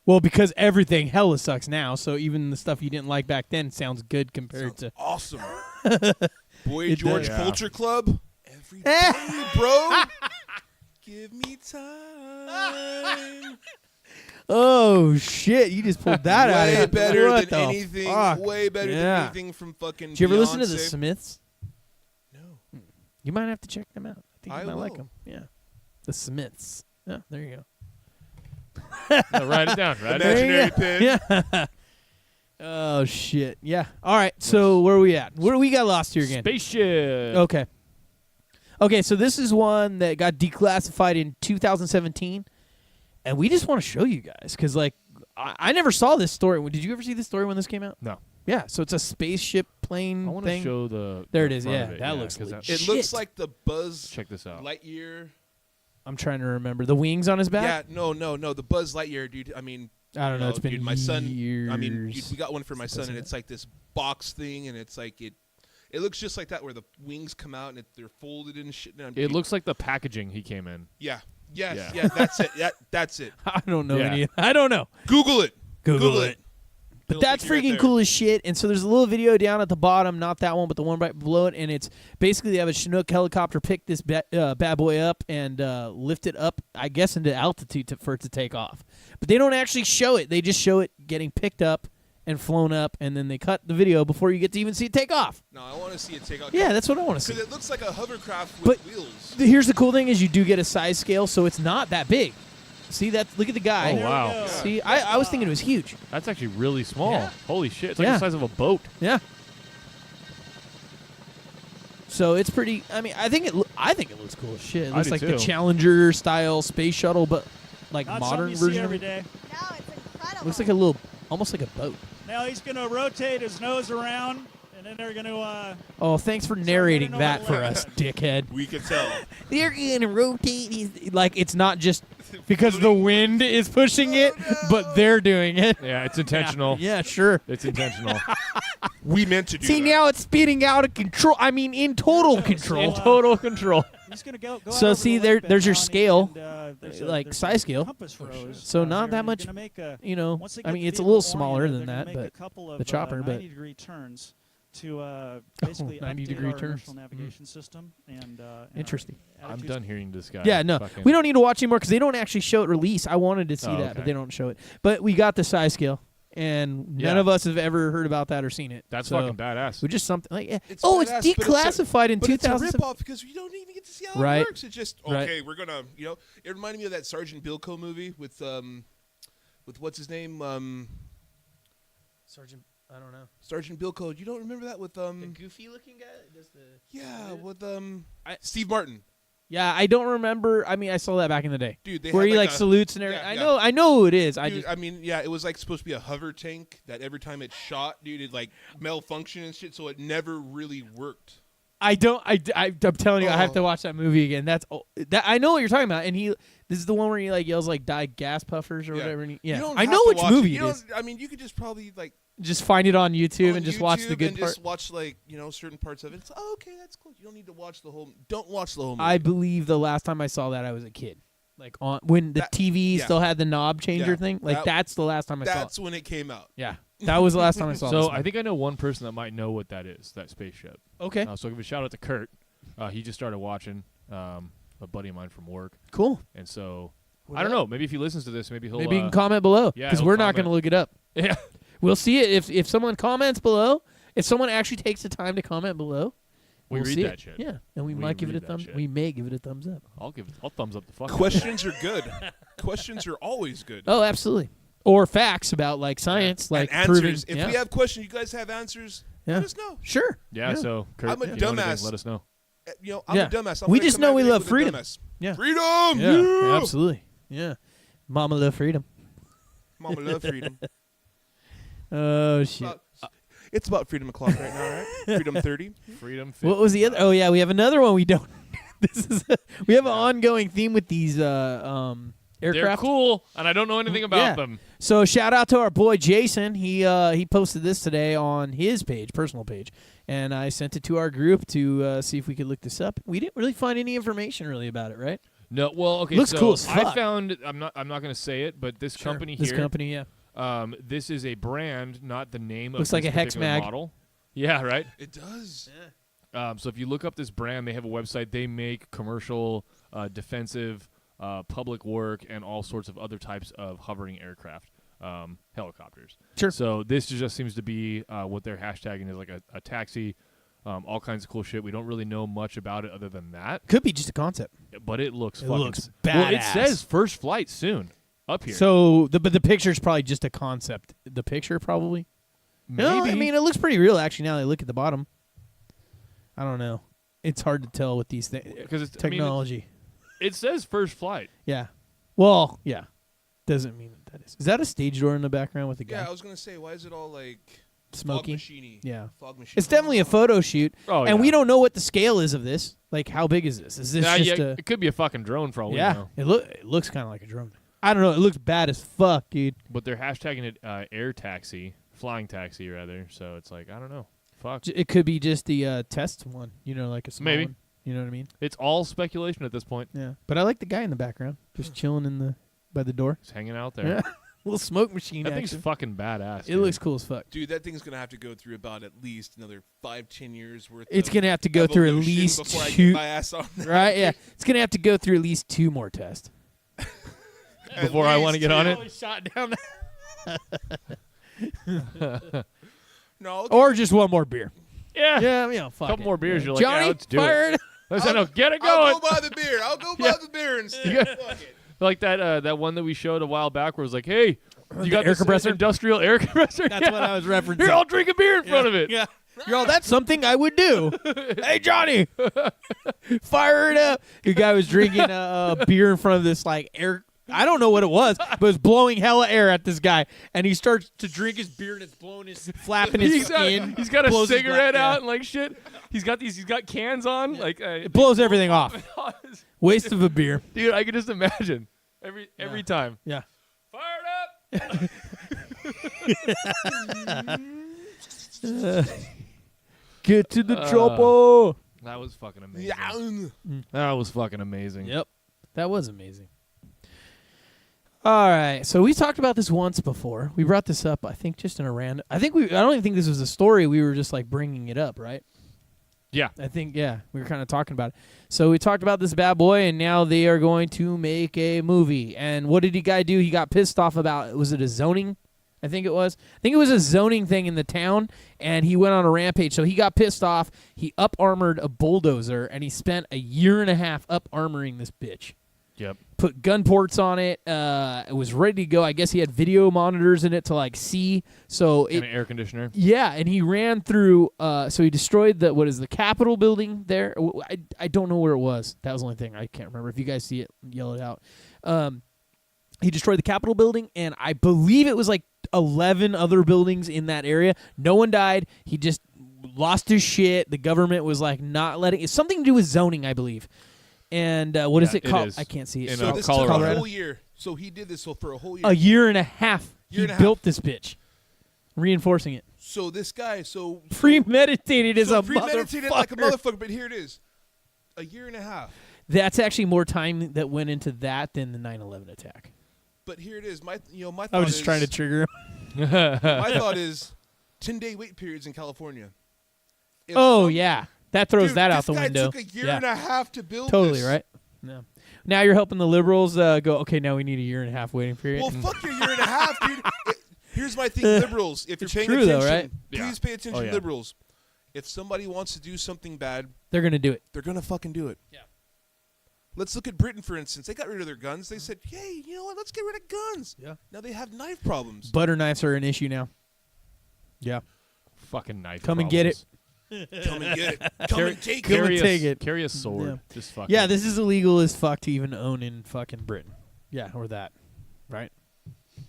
Well, because everything hella sucks now, so even the stuff you didn't like back then sounds good compared to. Awesome. Boy It George does. Culture Club. Every day, bro. Give me time. Oh shit! You just pulled that out of Way it. better What than the anything. fuck? Way better Yeah. than anything from fucking. Did you ever listen to the Beyonce. Smiths? No. You might have to check them out. I think you I might like will. them. Yeah, the Smiths. Yeah, there you go. No, write it down. Write it down. Imaginary pen. Yeah. Oh shit! Yeah. All right. So where are we at? Where we got lost here again? Spaceship. Okay. Okay. So this is one that got declassified in 2017, and we just want to show you guys because I never saw this story. Did you ever see this story when this came out? No. Yeah. So it's a spaceship plane I want to thing. show the. There the it is, front yeah. of it, That looks 'cause legit. It looks like the Buzz Check this out. Lightyear. I'm trying to remember the wings on his back. Yeah, no, the Buzz Lightyear, dude. I mean, I don't know. It's been dude, my son. years. I mean, we got one for my since son, I've and seen it's like this box thing, and it's like it looks just like that, where the wings come out and they're folded and shit. And It looks like the packaging he came in. Yeah. Yes. Yeah. Yeah. That's it. That's it. I don't know Yeah. any. I don't know. Google it. Google it. But It'll that's take you right freaking there. cool as shit. And so there's a little video down at the bottom, not that one, but the one right below it. And it's basically they have a Chinook helicopter pick this bad boy up and lift it up, I guess, into altitude for it to take off. But they don't actually show it. They just show it getting picked up and flown up, and then they cut the video before you get to even see it take off. No, I want to see it take off. Yeah, that's what I want to see. Because it looks like a hovercraft But with wheels. Here's the cool thing is you do get a size scale, so it's not that big. See that? Look at the guy. Oh, wow. See, I was thinking it was huge. That's actually really small. Yeah. Holy shit. It's like Yeah. the size of a boat. Yeah. So it's pretty. I mean, I think it looks cool as shit. It I looks do like the too. Challenger style space shuttle, but like Not modern something you see version of every it. day. No, it's incredible. Looks like a little, almost like a boat. Now he's going to rotate his nose around, and then they're going to. Oh, thanks for narrating know that what for to us, dickhead. We could tell. They're gonna rotate. Like it's not just because the wind is pushing it, but they're doing it. Yeah, it's intentional. Yeah, sure. It's intentional. We meant to do See, that. now it's speeding out of control. I mean, in total control. In total control. He's going to go. So out over see, the there- lake bed there's your now, scale, there's like there's size scale. Compass rose So out not here, that and much, he's gonna make a, you know. once they I get mean, the it's a vehicle little smaller oriented, than they're that, gonna make but a couple of, the chopper, but 90-degree turns. to basically 90-degree update our turns. inertial navigation system. And Interesting. our I'm attitudes. done hearing this guy. Yeah, no, fucking- we don't need to watch anymore because they don't actually show it release. I wanted to see Oh, that, okay. but they don't show it. But we got the size scale, and none Yeah. of us have ever heard about that or seen it. That's so fucking badass. we just something like, yeah. It's Oh, it's badass, but declassified in But it's a 2007. ripoff because you don't even get to see how Right. it works. It's just Right. okay. We're gonna, it reminded me of that Sergeant Bilko movie with what's his name, Sergeant, I don't know. Sergeant Bilko. You don't remember that with goofy-looking guy that does the. yeah, with Steve Martin. Yeah, I don't remember. I mean, I saw that back in the day, Dude, they where had he like like a- salutes and everything. Yeah, I know who it is. Dude, I mean, yeah, it was like supposed to be a hover tank that every time it shot, dude, it like malfunctioned and shit, so it never really worked. I'm telling you, I have Oh. to watch that movie again. That I know what you're talking about. And this is the one where he like yells like "die gas puffers" or Yeah. whatever. And You don't I have know to which watch movie You it is. don't- I mean, you could just probably like Just find it on YouTube on and just watch the YouTube good and part. just watch like certain parts of it. It's okay, that's cool. You don't need to watch the whole. Don't watch the whole movie. I believe the last time I saw that I was a kid, like on when the That- TV yeah. still had the knob changer Yeah. thing. Like That- that's the last time I saw That's it. when it came out. Yeah, that was the last time I saw. So this I think I know one person that might know what that is. That spaceship. okay, So I'll give a shout out to Kurt. He just started watching. A buddy of mine from work, cool. and so I don't know. Maybe if he listens to this, maybe he'll. Maybe you can comment below yeah, because he'll we're not going comment. to look it up. Yeah. We'll see it if someone comments below. If someone actually takes the time to comment below, We we'll read see that it. shit. Yeah, and we We might give it a read that thumb. shit. We may give it a thumbs up. I'll thumbs up the fuck. Questions are good. Questions are always good. Oh, absolutely. Or facts about like science, like and proving. answers. If yeah. we have questions, you guys have answers. Yeah. Let us know. Sure. Yeah. So Kurt, I'm a if you know anything, dumbass. let us know. I'm Yeah. a dumbass. I'm We gonna just come know at we you love with a freedom. dumbass. Yeah. Freedom. Yeah, absolutely. Yeah. Mama love freedom. Mama love freedom. Oh shit. It's about freedom o'clock right now, right? Freedom 30. Freedom. What was the other? Oh yeah, we have another one. We don't. This is we have an ongoing theme with these aircraft. They're cool, and I don't know anything about Yeah. them. So shout out to our boy Jason. He posted this today on his page, personal page, and I sent it to our group to see if we could look this up. We didn't really find any information really about it, right? No. Well, okay. Looks so cool as I fuck. found. I'm not going to say it, but this company here. This company, yeah. This is a brand, not the name Looks of like this a hex particular mag. model. Yeah. Right. It does. So if you look up this brand, they have a website. They make commercial, defensive, public work, and all sorts of other types of hovering aircraft, helicopters. Sure. So this just seems to be what they're hashtagging is like a taxi, all kinds of cool shit. We don't really know much about it other than that, Could be just a concept. but it looks It fucking. looks Well, it badass. says first flight soon up here. So, but the picture's probably just a concept. The picture probably. maybe. No, I mean it looks pretty real actually. Now that I look at the bottom. I don't know. It's hard to tell with these things. because it's Technology. it says first flight. Yeah. Well, yeah. Doesn't mean that is. Is that a stage door in the background with a guy Yeah, I was gonna say, why is it all like smoking? fog machine-y? Yeah. Fog machine. It's definitely a photo shoot, Oh, and yeah. we don't know what the scale is of this. Like, how big is this? Is this Nah, just yeah, a? it could be a fucking drone for all we Yeah. know. It looks kind of like a drone. I don't know. It looks bad as fuck, dude. But they're hashtagging it air taxi, flying taxi rather. So it's like I don't know. Fuck. It could be just the test one. You know, like a small Maybe. one. You know what I mean? It's all speculation at this point. Yeah. But I like the guy in the background, just chilling by the door. He's hanging out there. Yeah. Little smoke machine. That thing's action. fucking badass. It dude. looks cool as fuck. Dude, that thing's gonna have to go through about at least another 5-10 years worth. It's of gonna have to go through at evolution least before I two. get my ass on. Right? Yeah. It's gonna have to go through at least 2 more tests. Before I want to get on it. Shot down. No, Or just one more beer. Yeah. Yeah, you know, fuck Couple it. more beers, Yeah. you're like, Johnny, yeah, let's do fire it. Listen, no, get it I'll going. go buy the beer. I'll go buy Yeah. the beer instead. Yeah. Fuck it. Like that one that we showed a while back where it was like, hey, you got air this compressor? industrial air compressor? That's Yeah. what I was referencing. Here, I'll drink a beer in front of it. Yeah. You're all, that's something I would do. Hey, Johnny, fire it up. The guy was drinking a beer in front of this, like, air. I don't know what it was, but it was blowing hella air at this guy. And he starts to drink his beer, and it's blowing his, flapping his skin. He's got a blows his cigarette black- out yeah. and like shit. He's got cans on. Like It blows everything off. Waste of a beer. Dude, I can just imagine every time. Yeah. Fire it up. Get to the chopper. That was fucking amazing. Yeah. That was fucking amazing. Yep. That was amazing. All right, so we talked about this once before. We brought this up, I think, just in a random. I don't even think this was a story. We were just like bringing it up, right? Yeah. I think, yeah, we were kind of talking about it. So we talked about this bad boy, and now they are going to make a movie. And what did the guy do? He got pissed off about, was it a zoning? I think it was a zoning thing in the town, and he went on a rampage. So he got pissed off. He up-armored a bulldozer, and he spent a year and a half up-armoring this bitch. Yep. Put gun ports on it. It was ready to go. I guess he had video monitors in it to like see. So and an air conditioner. Yeah, and he ran through. So he destroyed the Capitol building there. I don't know where it was. That was the only thing I can't remember. If you guys see it, yell it out. He destroyed the Capitol building, and I believe it was like 11 other buildings in that area. No one died. He just lost his shit. The government was like not letting. It's something to do with zoning, I believe. And what is it called? I can't see it. So this took a whole year. So he did this for a whole year. A year and a half. He built this bitch, reinforcing it. So this guy, premeditated as a premeditated like a motherfucker. But here it is, a year and a half. That's actually more time that went into that than the 9/11 attack. But here it is. My thought I was just trying to trigger him. My thought is 10-day wait periods in California. Yeah. That throws that out the This window. guy took a year and a half to build Totally, this. right? No. Now you're helping the liberals go, okay, now we need a year and a half waiting period. Well, fuck your year and a half, dude. Here's my thing, liberals. If you're paying attention, right? please pay attention, liberals. If somebody wants to do something bad, they're going to do it. They're going to fucking do it. Yeah. Let's look at Britain, for instance. They got rid of their guns. They said, hey, you know what? Let's get rid of guns. Yeah. Now they have knife problems. Butter knives are an issue now. Yeah. Fucking knife Come problems. and get it. Come and get it. Come and take Come and take it. it. Carry a sword. Yeah. Just fuck Yeah, it. this is illegal as fuck to even own in fucking Britain. Yeah, or that. Right?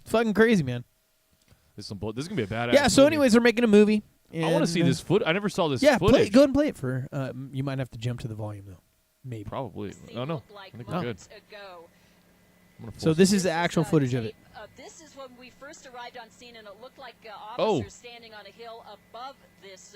Fucking crazy, man. This is going to be a badass Yeah, so movie. anyways, they're making a movie. I want to see this I never saw this footage. footage. Yeah, go ahead and play it for you might have to jump to the volume, though. Maybe. Probably. Oh, no. I think we're good. So this is the actual footage of it. This is when we first arrived on scene, and it looked like officers standing on a hill above this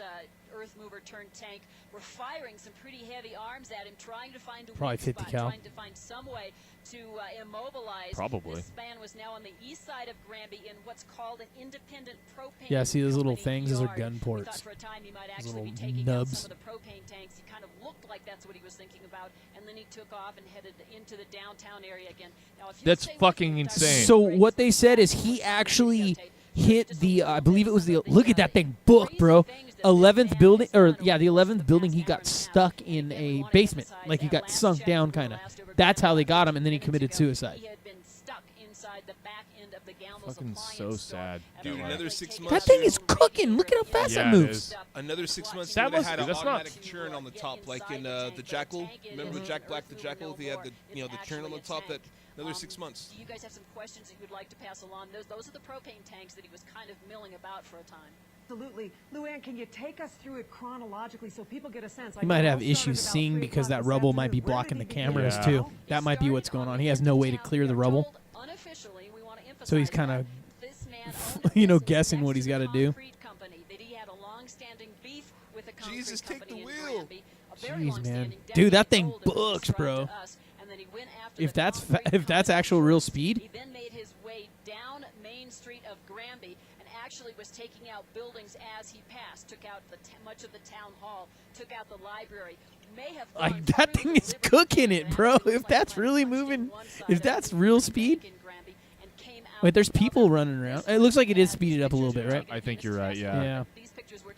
earth mover turned tank were firing some pretty heavy arms at him, trying to find a Probably weak 50 spot, cal. trying to find some way to immobilize. Probably. This man was now on the east side of Granby in what's called an independent propane. Yeah, see those little company things? Those are yard. gun We ports. thought for a time he might Those actually be little taking nubs. out some of the propane tanks. He kind of looked like that's what he was thinking about, and then he took off and headed into the downtown area again. Now, if you That's stay with fucking me, insane. So what they said is he actually hit the I believe it was the look at that thing booked, bro. 11th building the 11th building. He got stuck in a basement, like he got sunk down, kind of. That's how they got him, and then he committed suicide. He had been stuck inside the back end of the Gallows Fucking so sad. Dude, another 6 months. That thing is cooking. Look at how fast that moves. Another 6 months. That They must- had an that's not- automatic churn on the top, like in the Jackal. Remember Jack Black, the Jackal? They had the the churn on the top. That another 6 months. Do you guys have some questions that you'd like to pass along? Those are the propane tanks that he was kind of milling about for a time. Absolutely. Luann, can you take us through it chronologically so people get a sense? He might have issues seeing because that rubble might be blocking the cameras too. That might be what's going on. He has no way to clear the rubble, so he's kind of, guessing what he's got to do. Jesus, take the wheel. Jeez, man, dude, that thing books, bro. If that's actual real speed. He then made his way down Main Street of Granby and actually was taking out buildings as he passed. Took out much of the town hall. Took out the library. May have Like that thing is cooking it, bro. If that's really moving, if that's real speed. Wait, there's people running around. It looks like it is speeded up a little bit, right? I think you're right, yeah. Yeah.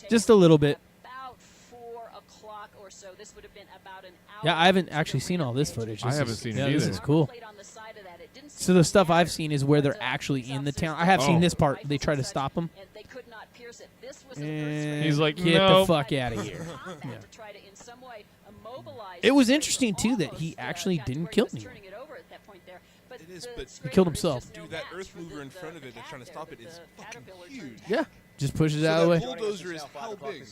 Just a little bit. About 4 o'clock or so. This would have been about an hour. Yeah, I haven't actually seen all this footage. I haven't seen it Yeah, this either. is cool. So the stuff I've seen is where they're actually in the town. I have seen this part. They try to stop them. They could not pierce it. This was And He's like, get no. the fuck out of here. Yeah. It was interesting too that he actually didn't kill anyone. It is, but He killed himself. Dude, that earth mover in front of it that's trying to stop it is fucking huge. Yeah, just pushes it So out of the way. that bulldozer is how big?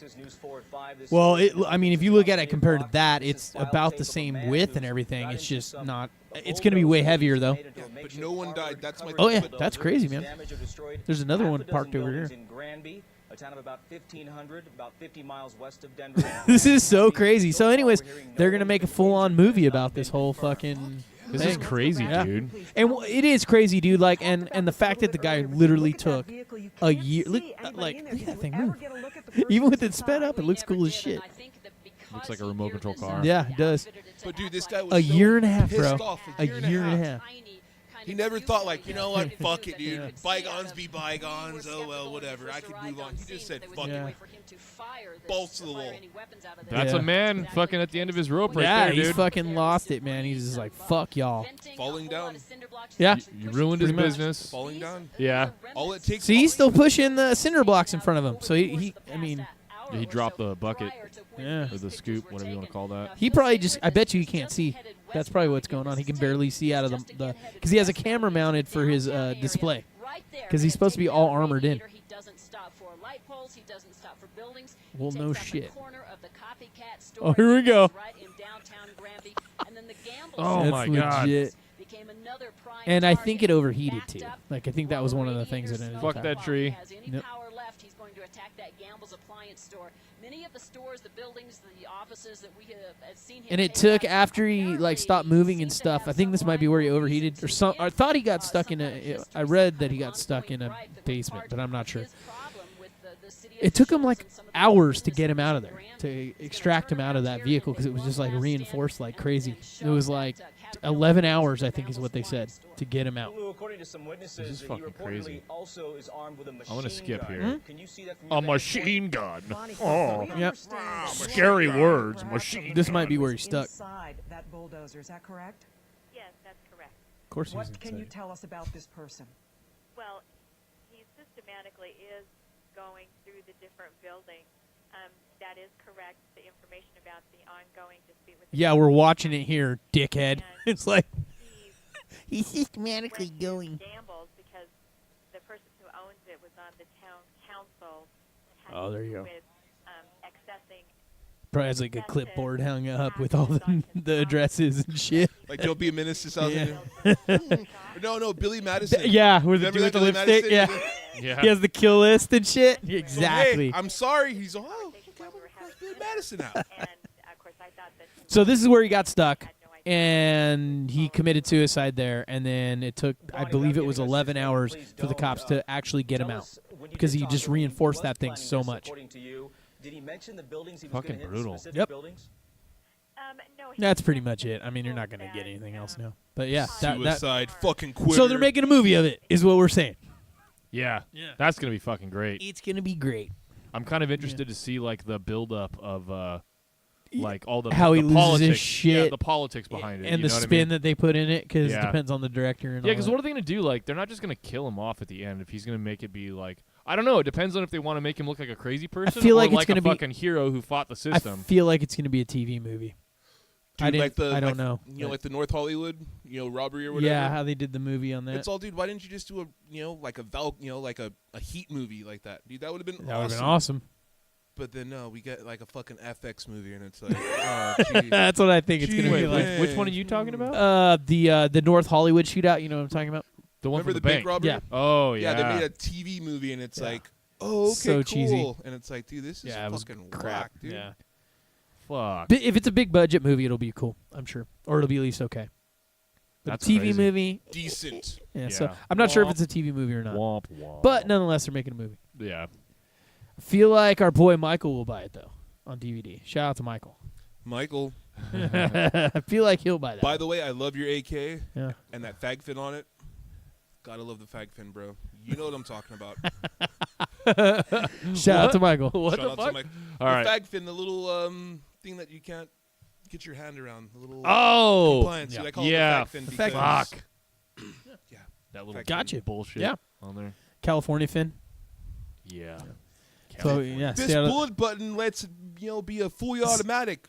Well, I mean, if you look at it compared to that, it's about the same width and everything. It's just not. It's going to be way heavier though. Yeah, but no one died. That's my. Oh yeah, but that's crazy, man. There's another one parked over here. A town of about 1,500, about 50 miles west of Denver. This is so crazy. So anyways, they're going to make a full-on movie about this whole fucking This is crazy, dude. And it is crazy, dude. Like, and the fact that the guy literally took a year. Look at that thing move. Even with it sped up, it looks cool as shit. Looks like a remote control car. Yeah, it does. But dude, this guy was a year and a half, pissed bro. off. A year and a half. He never thought like, you know what, fuck it, dude. Bygones be bygones. Oh well, whatever. I could move on. He just said, fuck it. Bolts to the wall. That's a man fucking at the end of his rope right yeah, there, dude. he's fucking lost it, man. He's just like, fuck y'all. Falling down. Yeah. You ruined his business. Falling down. Yeah. All it takes. See, he's still pushing the cinder blocks in front of him. So he dropped the bucket. Yeah. Or the scoop, whatever you want to call that. He probably just, I bet you he can't see. That's probably what's going on. He can barely see out of the because he has a camera mounted for his display. Because he's supposed to be all armored in. Well, no shit. Oh, here we go. Oh, my God. Legit. And I think it overheated, too. Like, I think that was one of the things that ended up Fuck that tree. Yep. Many of the stores, the buildings, the offices that we have seen him And it took after he like stopped moving and stuff. I think this might be where he overheated or some. I thought he got stuck in a. I read that he got stuck in a basement, but I'm not sure. It took him like hours to get him out of there, to extract him out of that vehicle because it was just like reinforced like crazy. It was like 11 hours, I think, is what they said to get him out. According to some witnesses, This is fucking crazy. Also is armed with a machine I'm gonna skip gun. here. Can you see that from A your machine gun. Oh. Yep. Scary words. Machine. This might be where he's stuck. Inside that bulldozer, is that correct? Yes, that's correct. Of course he's What can you inside. tell us about this person? Well, he systematically is going through the different buildings. That is correct. The information about the ongoing dispute with Yeah, we're watching it here, dickhead. It's like he's systematically going. gambles because the person who owns it was on the town council. And had Oh, there to you do go. With, accessing Probably has like a clipboard hung up with all the addresses and shit. Like, don't be a menace to South Yeah. India. No, Billy Madison. Yeah, where the Remember dude with that the Billy lipstick. Madison? Yeah. Yeah. He has the kill list and shit. So, Exactly. hey, I'm sorry. He's all, oh, Billy Madison out. and of course I thought that So this is where he got stuck, and he committed suicide there. And then it took, I believe it was 11 hours for the cops to actually get him out because he just reinforced that thing so much. Did he mention the buildings he was Fucking gonna hit, brutal. specific Yep. buildings? no, he That's pretty much it. I mean, you're not going to get anything else now. But yeah, that, Suicide fucking quitter. so they're making a movie of it, is what we're saying. Yeah. That's going to be fucking great. It's going to be great. I'm kind of interested to see, like, the build-up of, like, all the How the he loses politics. his shit. Yeah, the politics behind it. And you the know what I spin mean? that they put in it, because Yeah. it depends on the director. And Yeah, all because that. what are they going to do? Like, they're not just going to kill him off at the end if he's going to make it be, like, I don't know. It depends on if they want to make him look like a crazy person feel or like it's like gonna a be- fucking hero who fought the I system. feel like it's going to be a TV movie. Dude, I don't like, know. You know, like the North Hollywood, robbery or whatever. Yeah, how they did the movie on that. It's all, dude. Why didn't you just do like a Heat movie like that, dude? That would have been That would have awesome. been awesome. But then no, we get like a fucking FX movie, and it's like, oh, gee. That's what I think it's going to Gee be like. whiz. Which one are you talking about? The North Hollywood shootout. You know what I'm talking about? The one Remember from the bank robbery? Yeah. Oh, yeah. Yeah, they made a TV movie, and it's like, oh, okay, So cool. cheesy. And it's like, dude, this is Yeah, it was fucking crap. whack, dude. Yeah. Fuck. If it's a big budget movie, it'll be cool, I'm sure. Or it'll be at least okay. But That's a TV crazy. movie, Decent. yeah, so Yeah. I'm not sure if Womp. it's a TV movie or not. Womp, womp. But nonetheless, they're making a movie. Yeah. I feel like our boy Michael will buy it, though, on DVD. Shout out to Michael. Michael, I feel like he'll buy that. by the way, I love your AK Yeah. and that fag fin on it. Gotta love the fag fin, bro. You know what I'm talking about. Shout out to Michael. What Shout the out fuck? to Mike. All the right. fag fin, the little thing that you can't get your hand around. The little Oh. compliance. Dude, I call Yeah. it the fag fin. The fag fin. because- Fuck. Yeah. That little Gotcha. bullshit Yeah. on there. California Finn. Yeah. So, yeah. This stay out of- bullet button lets be a fully automatic.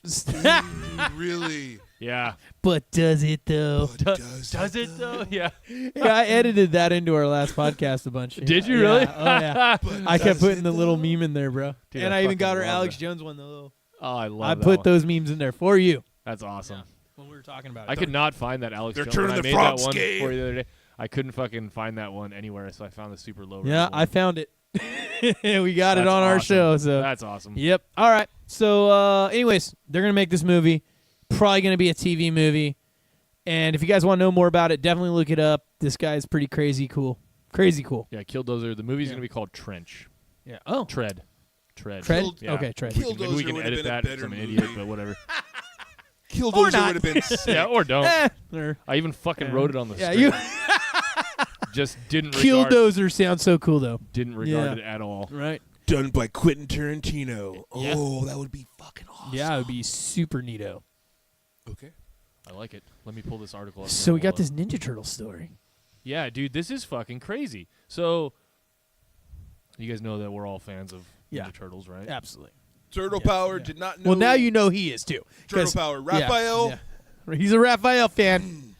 Really? Yeah. But does it, though? Does it though? Yeah. Yeah, I edited that into our last podcast a bunch. Did you Yeah. really? Oh, yeah. I kept putting the little meme in there, bro. Dude, and I I even fucking got her love Alex that. Jones one, though. Oh, I love I that put one. those memes in there for you. That's awesome. When we were talking about it. I could not find that Alex They're Jones. When turning I the made frog that one skate. for you the other day. I couldn't fucking find that one anywhere, so I found the super low. Yeah, I found it. We got it That's on our awesome. show. So That's awesome. Yep. All right. So, anyways, they're gonna make this movie. Probably gonna be a TV movie. And if you guys want to know more about it, definitely look it up. This guy's pretty crazy cool. Crazy cool. Yeah, Killdozer. The movie's going to be called Trench. Yeah. Oh. Tread. Tread? Yeah. Okay, Tread. Maybe we can edit that because I'm an idiot, but whatever. Killdozer would have been sick. Yeah, or don't. I even fucking wrote it on the script. You just didn't regard Killdozer sounds so cool, though. Didn't regard it at all. Right. Done by Quentin Tarantino. Oh, that would be fucking awesome. Yeah, it would be super neato. Okay. I like it. Let me pull this article up. So we got this Ninja Turtle story. Yeah, dude, this is fucking crazy. So, you guys know that we're all fans of Ninja Turtles, right? Absolutely. Turtle Power did not know. Well, now you know he is, too. Turtle Power. Raphael. Yeah. He's a Raphael fan.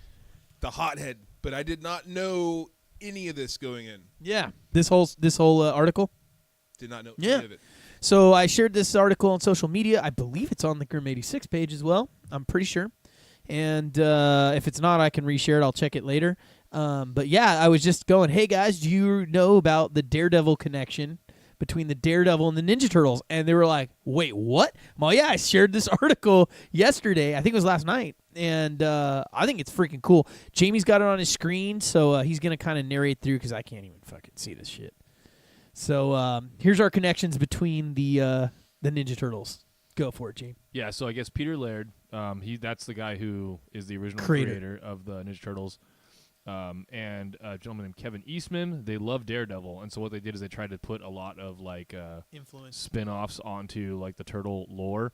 The hothead. But I did not know any of this going in. Yeah. This whole article? Did not know any of it. So I shared this article on social media. I believe it's on the Grim 86 page as well. I'm pretty sure. And if it's not, I can reshare it. I'll check it later. But yeah, I was just going, hey guys, do you know about the Daredevil connection between the Daredevil and the Ninja Turtles? And they were like, wait, what? Well, yeah, I shared this article yesterday. I think it was last night. And I think it's freaking cool. Jamie's got it on his screen, so he's going to kind of narrate through because I can't even fucking see this shit. So here's our connections between the Ninja Turtles. Go for it, Jamie. Yeah, so I guess Peter Laird, that's the guy who is the original Creator creator of the Ninja Turtles. And a gentleman named Kevin Eastman, they love Daredevil, and so what they did is they tried to put a lot of like influence spin-offs onto like the turtle lore.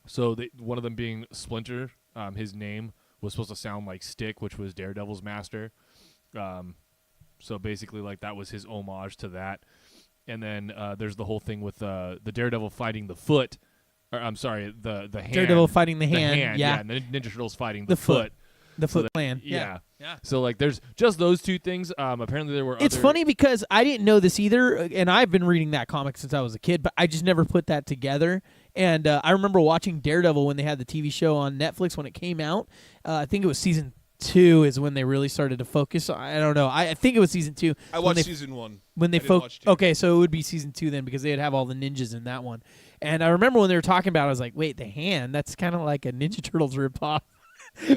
So one of them being Splinter, his name was supposed to sound like Stick, which was Daredevil's master. So basically, like that was his homage to that. And then there's the whole thing with the Daredevil fighting the foot. Or, I'm sorry, the hand. Daredevil fighting the hand. Yeah. And the Ninja Turtles fighting the foot. The Foot Clan. Yeah. So like, there's just those two things. Apparently, there were. It's funny because I didn't know this either, and I've been reading that comic since I was a kid, but I just never put that together. And I remember watching Daredevil when they had the TV show on Netflix when it came out. I think it was season 2 is when they really started to focus. I don't know. I think it was season 2. I watched season 1. When they focused. Okay, so it would be season 2 then because they'd have all the ninjas in that one. And I remember when they were talking about it, I was like, wait, the hand? That's kind of like a Ninja Turtles ripoff.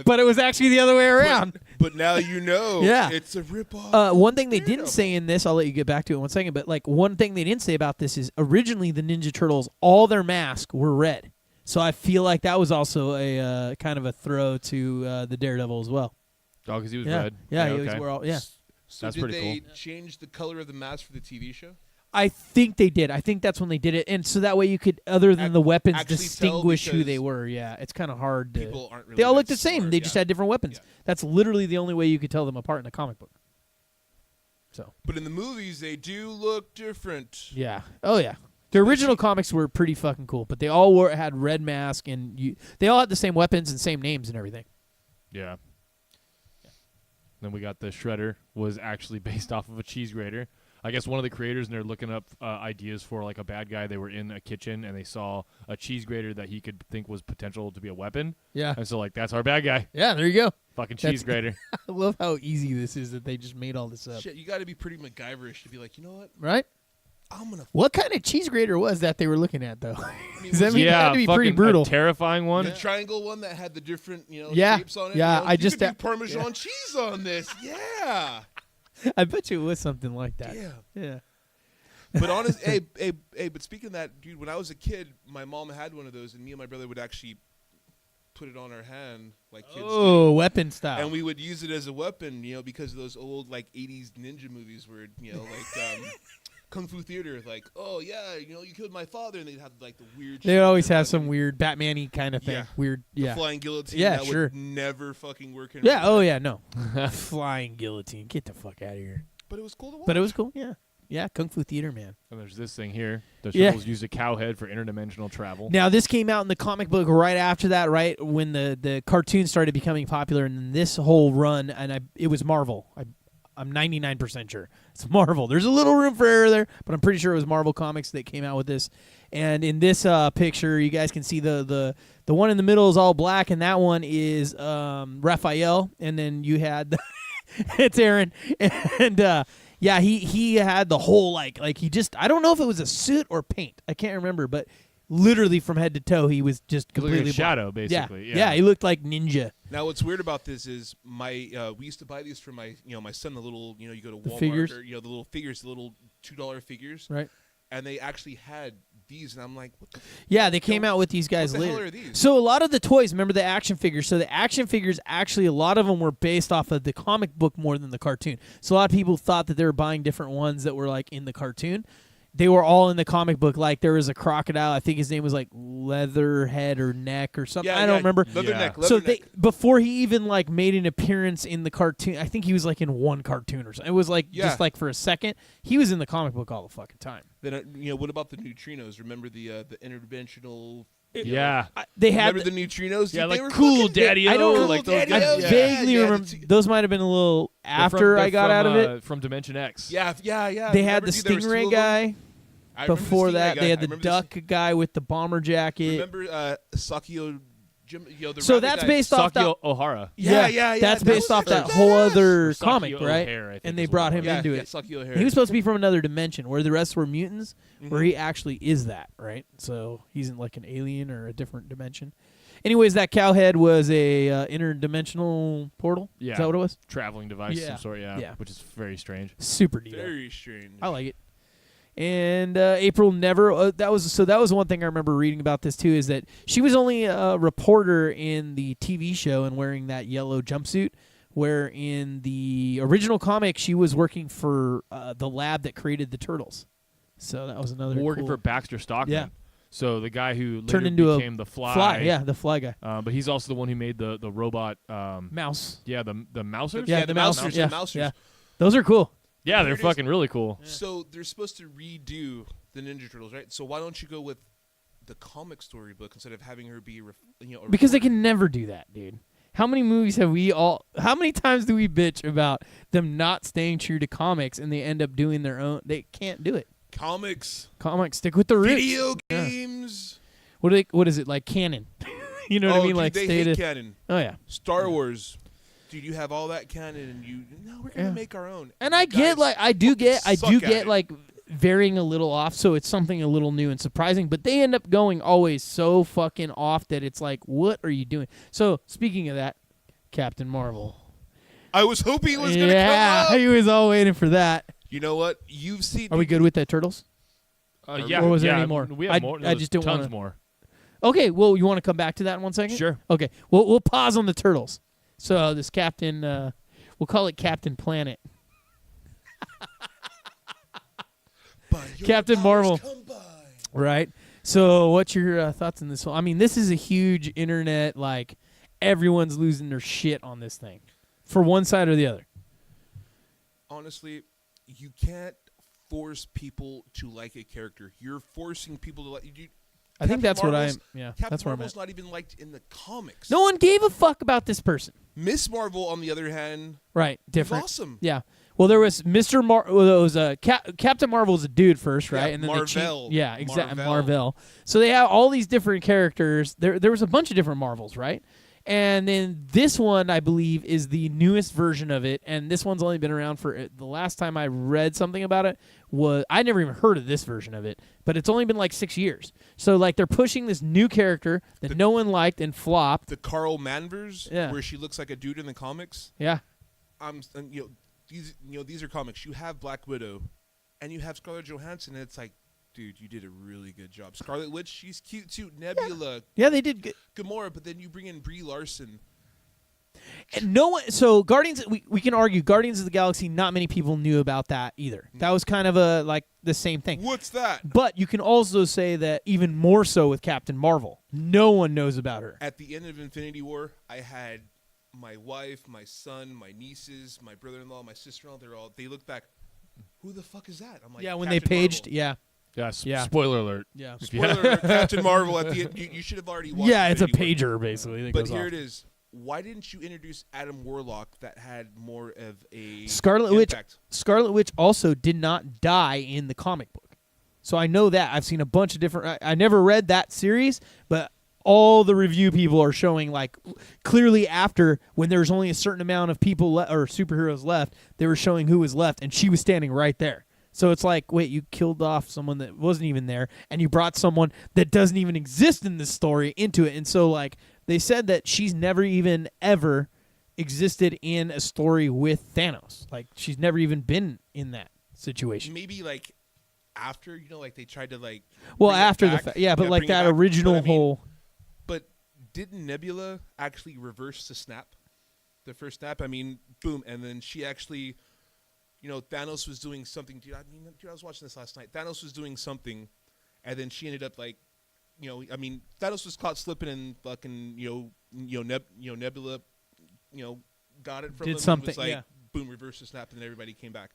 But it was actually the other way around. But now you know. Yeah. It's a ripoff. One thing they didn't say in this, I'll let you get back to it in 1 second, but like one thing they didn't say about this is originally the Ninja Turtles, all their masks were red. So I feel like that was also a kind of a throw to the Daredevil as well. Oh, because he was red. Yeah, he was all, yeah. So that's did pretty they cool. change the color of the mask for the TV show? I think they did. I think that's when they did it, and so that way you could, other than the weapons, distinguish who they were. Yeah, it's kind of hard to. People aren't really they all looked the smart, same. They just had different weapons. Yeah. That's literally the only way you could tell them apart in a comic book. So. But in the movies, they do look different. Yeah. Oh yeah. The original comics were pretty fucking cool, but they all had red mask and they all had the same weapons and same names and everything. Yeah. Then we got the Shredder was actually based off of a cheese grater. I guess one of the creators, and they're looking up ideas for like a bad guy. They were in a kitchen and they saw a cheese grater that he could think was potential to be a weapon. Yeah. And so like that's our bad guy. Yeah, there you go. Fucking cheese grater. I love how easy this is that they just made all this up. Shit, you got to be pretty MacGyverish to be like, you know what? Right? I'm gonna. What kind of cheese grater was that they were looking at though? Does that mean yeah, that had to be pretty brutal? A terrifying one. The triangle one that had the different, yeah, shapes on it. Yeah, you I just could do Parmesan cheese on this. Yeah. I bet you it was something like that. Yeah. Yeah. But honestly, hey, but speaking of that, dude, when I was a kid, my mom had one of those, and me and my brother would actually put it on our hand like kids do. Weapon style. And we would use it as a weapon, because of those old like 80s ninja movies where, like Kung Fu Theater, like, oh yeah, you killed my father, and they'd have like the weird. They would always have some weird Batman-y kind of thing. Yeah. Weird, yeah. The flying guillotine. Yeah, that sure. would never fucking work. In yeah. Oh yeah. No. Flying guillotine. Get the fuck out of here. But it was cool to watch. But it was cool. Yeah. Yeah. Kung Fu Theater, man. And there's this thing here. The Turtles used a cow head for interdimensional travel. Now this came out in the comic book right after that, right when the cartoon started becoming popular, and then this whole run, and it was Marvel. I'm 99% sure it's Marvel. There's a little room for error there, but I'm pretty sure it was Marvel Comics that came out with this. And in this picture, you guys can see the one in the middle is all black, and that one is Raphael. And then you had it's Aaron, and yeah, he had the whole like he just, I don't know if it was a suit or paint, I can't remember, but literally from head to toe he was just completely like a shadow, basically. Yeah, he looked like ninja. Now, what's weird about this is we used to buy these for my son. The little you go to Walmart figures? or the little figures, the little $2 figures, Right. And they actually had these, and I'm like, what the Yeah, they came out with these guys what the later. hell are these? So a lot of the toys, remember the action figures? So the action figures, actually, a lot of them were based off of the comic book more than the cartoon. So a lot of people thought that they were buying different ones that were like in the cartoon. They were all in the comic book. Like there was a crocodile. I think his name was like Leatherhead or Neck or something. I don't remember. Leatherneck. So before he even like made an appearance in the cartoon, I think he was like in one cartoon or something. It was like just like for a second. He was in the comic book all the fucking time. Then what about the neutrinos? Remember the interdimensional? They had remember the neutrinos? Yeah, Dude, like they were Cool fucking- Daddy-O, I don't like those I guys. vaguely remember. Those might have been a little after I got out of it. From Dimension X. Yeah. They had the Stingray guy. I remember Before the that, Stingray they guy. had I the remember duck guy with the bomber jacket. Remember Sakio? The So rabbit that's guy? based off that. Sakio O'Hara. Yeah. That's that based was off that badass. whole other Or Sakio comic, right? O'Hare, I think And they is what brought it him was. into Yeah, it. Sakio O'Hare. He was supposed to be from another dimension, where the rest were mutants, where he actually is that, right? So he's in like an alien or a different dimension. Anyways, that cow head was a interdimensional portal. Yeah. Is that what it was? Traveling device of Yeah. some sort, Yeah. Which is very strange. Super neat. Very strange. I like it. And April never. That was one thing I remember reading about this too, is that she was only a reporter in the TV show and wearing that yellow jumpsuit. Where in the original comic, she was working for the lab that created the turtles. So that was another. Working cool. for Baxter Stockman. Yeah. So the guy who later Turned into became the Fly. Yeah, the Fly guy. But he's also the one who made the robot Mouse. Yeah, the Mousers. Yeah, the Mousers. Yeah. Mousers. Yeah. Those are cool. Yeah, they're Here it is. fucking really cool. So they're supposed to redo the Ninja Turtles, right? So why don't you go with the comic storybook instead of having her be, a Because they can never do that, dude. How many movies have we all? How many times do we bitch about them not staying true to comics and they end up doing their own? They can't do it. Comics, stick with the roots. video games. What is it like canon? You know what I mean? Dude, Like they stay hate to. canon. Oh yeah. Star Wars. Dude, you have all that canon, and we're gonna make our own. And You I get guys like I do suck at get it. like varying a little off, so it's something a little new and surprising. But they end up going always so fucking off that it's like, what are you doing? So speaking of that, Captain Marvel. I was hoping it was gonna Yeah, come up. he was all waiting for that. You know what? You've seen. Are we good with the turtles? Yeah. Or was there yeah, any more? We have more. I just don't tons want more. Okay, well, you want to come back to that in 1 second? Sure. Okay, we'll pause on the turtles. So this Captain, we'll call it Captain Planet. Captain Marvel. Right. So what's your thoughts on this one? I mean, this is a huge internet, like, everyone's losing their shit on this thing. For one side or the other. Honestly, you can't force people to like a character. You're forcing people to like you. I think that's what I'm. Yeah, Captain that's where I'm Marvel's at. not even liked in the comics. No one gave a fuck about this person. Miss Marvel, on the other hand, Right, different. awesome. Yeah. Well, there was Mr. Well, it was Captain Marvel was a dude first, right? Yeah, and then Marvel. Yeah, exactly. Marvel. Marvel. So they have all these different characters. There was a bunch of different Marvels, right? And then this one, I believe, is the newest version of it. And this one's only been around for the last time I read something about it was I never even heard of this version of it, but it's only been like 6 years. So like they're pushing this new character that no one liked and flopped. The Carl Manvers, Yeah. where she looks like a dude in the comics. Yeah. These are comics. You have Black Widow, and you have Scarlett Johansson, and it's like, dude, you did a really good job. Scarlet Witch, she's cute too. Nebula, Yeah, they did good. Gamora, but then you bring in Brie Larson. And no one. So Guardians, we can argue Guardians of the Galaxy. Not many people knew about that either. That was kind of like the same thing. What's that? But you can also say that even more so with Captain Marvel. No one knows about her. At the end of Infinity War, I had my wife, my son, my nieces, my brother-in-law, my sister-in-law. They look back. Who the fuck is that? I'm like, Yeah, when Captain they paged. Marvel. Yeah. Yeah. Spoiler alert. Yeah. Spoiler alert, Captain Marvel at the end. You should have already watched. Yeah, it's a Infinity War. pager basically. That But goes here off. it is. Why didn't you introduce Adam Warlock that had more of a Scarlet impact? Witch. Scarlet Witch also did not die in the comic book, so I know that. I've seen a bunch of different. I never read that series, but all the review people are showing like clearly after when there was only a certain amount of people or superheroes left, they were showing who was left, and she was standing right there. So it's like, wait, you killed off someone that wasn't even there, and you brought someone that doesn't even exist in this story into it. And so, like, they said that she's never even ever existed in a story with Thanos. Like she's never even been in that situation. Maybe like after, like they tried to like. Well, bring it after the back. fact, yeah, but like bring it that back. original But, I mean, whole. But didn't Nebula actually reverse the snap? The first snap, I mean, boom, and then she actually, Thanos was doing something. Dude, I was watching this last night. Thanos was doing something, and then she ended up like, Thanos was caught slipping and fucking, Nebula, got it from him. Did something, and was like, yeah. boom, reverse the snap, and then everybody came back.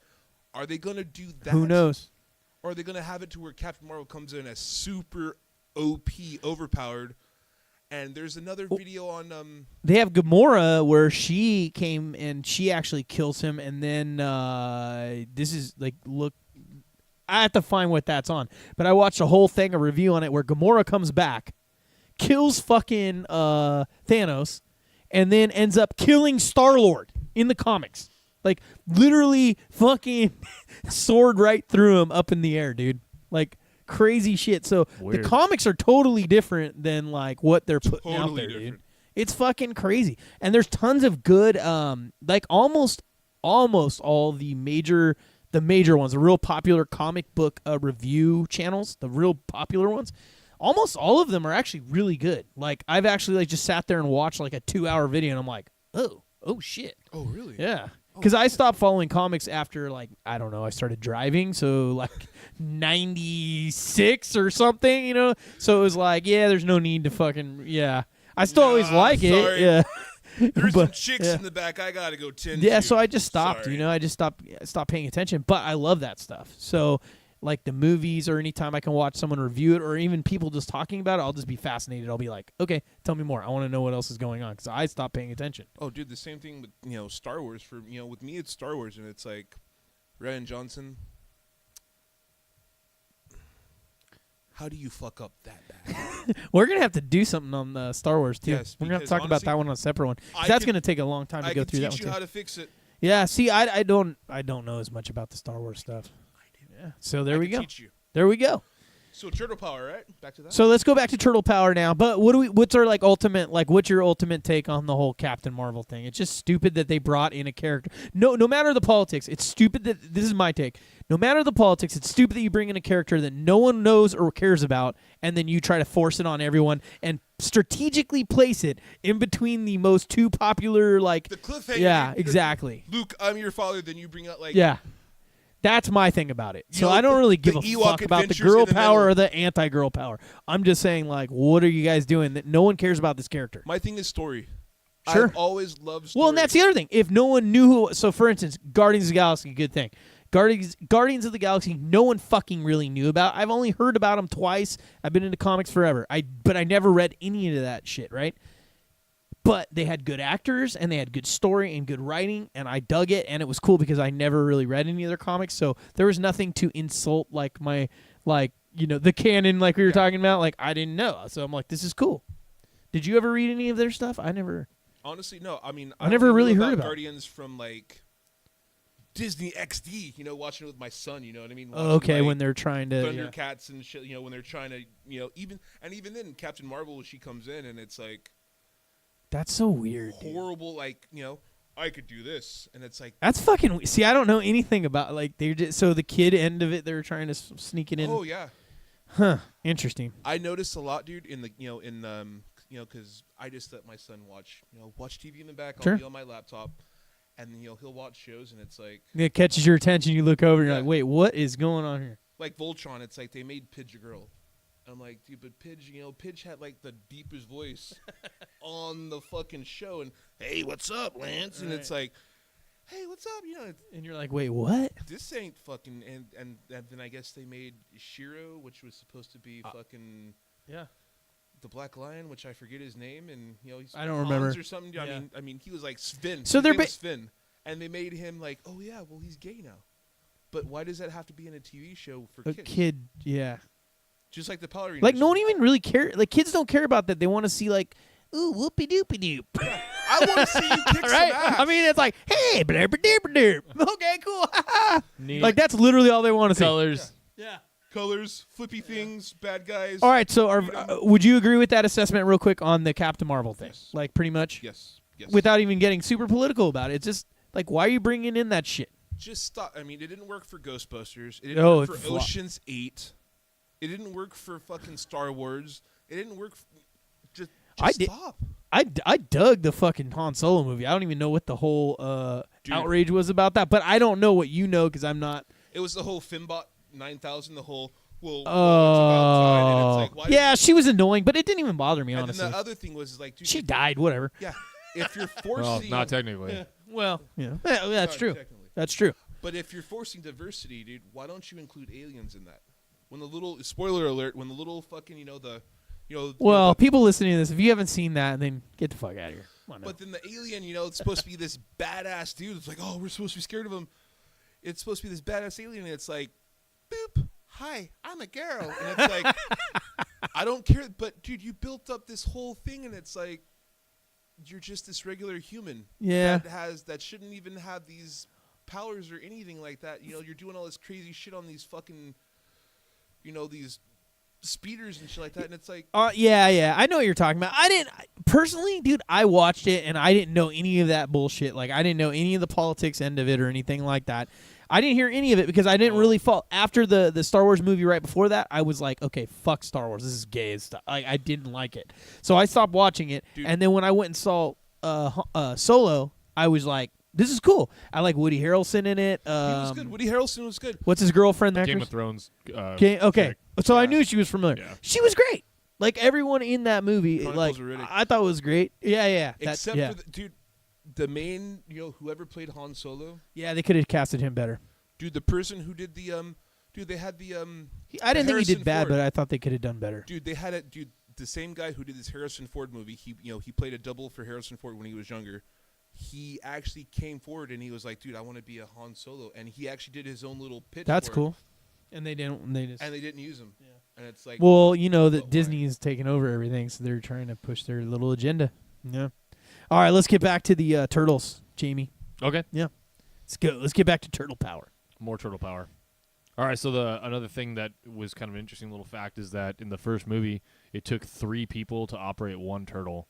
Are they gonna do that? Who knows? Or are they gonna have it to where Captain Marvel comes in as super OP, overpowered? And there's another video on. They have Gamora where she came and she actually kills him, and then this is like look. I have to find what that's on, but I watched a whole thing, a review on it, where Gamora comes back, kills fucking Thanos, and then ends up killing Star-Lord in the comics. Like literally, fucking sword right through him up in the air, dude. Like. Crazy shit. So Weird. The comics are totally different than like what they're putting out there, different. dude. It's fucking crazy. And there's tons of good like almost all the major ones, the real popular comic book review channels, the real popular ones. Almost all of them are actually really good. Like I've actually like just sat there and watched like a 2-hour video and I'm like, "Oh shit." Oh, really? Yeah. Because I stopped following comics after, like, I don't know, I started driving, so, like, 96 or something, So it was like, yeah, there's no need to fucking, yeah. I still always like it, sorry. yeah. There's But, some chicks yeah. in the back. I gotta go tend Yeah, to. so I just stopped, Sorry. I just stopped paying attention. But I love that stuff. So, like, the movies or anytime I can watch someone review it or even people just talking about it, I'll just be fascinated. I'll be like, okay, tell me more. I want to know what else is going on because I stopped paying attention. Oh, dude, the same thing with Star Wars. For with me, it's Star Wars, and it's like Rian Johnson. How do you fuck up that bad? We're gonna have to do something on the Star Wars too. Yes, we're gonna have to because talk about honestly, that one on a separate one. 'Cause I that's can- gonna take a long time to I go can through that teach one you too. how to fix it. Yeah, see, I don't know as much about the Star Wars stuff. Yeah. So there I we can go. teach you. There we go. So Turtle Power, right? Back to that. So let's go back to Turtle Power now. But what's our like ultimate what's your ultimate take on the whole Captain Marvel thing? It's just stupid that they brought in a character. No matter the politics, it's stupid that this is my take. No matter the politics, it's stupid that you bring in a character that no one knows or cares about, and then you try to force it on everyone and strategically place it in between the most two popular the cliffhanger. Yeah, exactly. Luke, I'm your father. Then you bring out Yeah. That's my thing about it. So know, I don't really the give a Ewok fuck about the adventures girl in the power middle. or the anti-girl power. I'm just saying, like, what are you guys doing that no one cares about this character? My thing is story. Sure. I've always loved story. Well, and that's the other thing. If no one knew who... So, for instance, Guardians of the Galaxy, good thing. Guardians of the Galaxy, no one fucking really knew about. I've only heard about them twice. I've been into comics forever. But I never read any of that shit, right? But they had good actors, and they had good story and good writing, and I dug it, and it was cool because I never really read any of their comics, so there was nothing to insult, the canon like we were talking about. Like, I didn't know, so I'm like, this is cool. Did you ever read any of their stuff? I never... Honestly, no. I mean, I never really heard about about Guardians from, like, Disney XD, watching it with my son, you know what I mean? Oh, Watching, okay, like, when they're trying to... Thundercats and shit, when they're trying to, even then, Captain Marvel, she comes in, and it's like... That's so weird, horrible, like, I could do this, and it's like... That's fucking... See, I don't know anything about, like, they're just... So the kid end of it, they were trying to sneak it in? Oh, yeah. Huh. Interesting. I noticed a lot, dude, in the, because I just let my son watch TV in the back. Sure. I'll be on my laptop, and he'll watch shows, and it's like... It catches your attention, you look over, and you're like, wait, what is going on here? Like Voltron, it's like they made Pidge a girl. I'm like, dude, but Pidge, Pidge had like the deepest voice on the fucking show, and hey, what's up, Lance? And it's like, hey, what's up? And you're like, wait, what? This ain't fucking. And then I guess they made Shiro, which was supposed to be fucking the Black Lion, which I forget his name, and he's I don't Hans remember or something. Yeah. I mean, he was like Sven. So His they're name was Sven, and they made him like, oh yeah, well he's gay now, but why does that have to be in a TV show for A kids? kid, yeah. Just like the Power Rangers. Like, no one even really cares. Like, kids don't care about that. They want to see, like, ooh, whoopie-doopie-doop. I want to see you kick right? some ass. I mean, it's like, hey, blurba-doop-doop. Okay, cool. Neat. Like, that's literally all they want to see. Colors. Yeah. colors, flippy things, bad guys. All right, so would you agree with that assessment real quick on the Captain Marvel thing? Yes. Like, pretty much? Yes. Without even getting super political about it. It's just, like, why are you bringing in that shit? Just stop. I mean, it didn't work for Ghostbusters. It didn't work for Ocean's 8. It didn't work for fucking Star Wars. It didn't work. Just stop. I dug the fucking Han Solo movie. I don't even know what the whole outrage was about that, but I don't know what you know because I'm not. It was the whole Fimbot 9000, the whole, well, it's about time. And it's like, yeah, she was annoying, but it didn't even bother me, honestly. And the other thing was, like, dude, she died, whatever. Yeah. If you're forcing. Well, not technically. Yeah. Well, yeah. That's true. That's true. But if you're forcing diversity, dude, why don't you include aliens in that? When the little, spoiler alert, when the little fucking, well, people listening to this, if you haven't seen that, then get the fuck out of here. But then the alien, it's supposed to be this badass dude. It's like, oh, we're supposed to be scared of him. It's supposed to be this badass alien. And it's like, boop, hi, I'm a girl. And it's like, I don't care. But, dude, you built up this whole thing, and it's like, you're just this regular human. Yeah. That shouldn't even have these powers or anything like that. You're doing all this crazy shit on these fucking, these speeders and shit like that, and it's like, yeah, I know what you're talking about. I didn't personally, dude. I watched it and I didn't know any of that bullshit. Like, I didn't know any of the politics end of it or anything like that. I didn't hear any of it because I didn't really fall after the Star Wars movie. Right before that, I was like, okay, fuck Star Wars. This is gay as stuff. I didn't like it, so I stopped watching it. Dude. And then when I went and saw Solo, I was like, this is cool. I like Woody Harrelson in it. He was good. Woody Harrelson was good. What's his girlfriend? Game of Thrones. Okay, chick. so I knew she was familiar. Yeah. She was great. Like, everyone in that movie, Chronicles like, of Riddick. I thought it was great. Yeah. Except for the main, whoever played Han Solo. Yeah, they could have casted him better. Dude, the person who did the they had the I didn't think he did bad, Ford. but I thought they could have done better. Dude, they had it. Dude, the same guy who did this Harrison Ford movie. He played a double for Harrison Ford when he was younger. He actually came forward and he was like, dude, I want to be a Han Solo, and he actually did his own little pitch. That's for cool. It. And they didn't. They didn't use him. Yeah. And it's like, well, that Disney is taking over everything, so they're trying to push their little agenda. Yeah. All right, let's get back to the turtles, Jamie. Okay. Yeah. Let's go. Let's get back to turtle power. More turtle power. All right, so another thing that was kind of an interesting little fact is that in the first movie, it took 3 people to operate 1 turtle.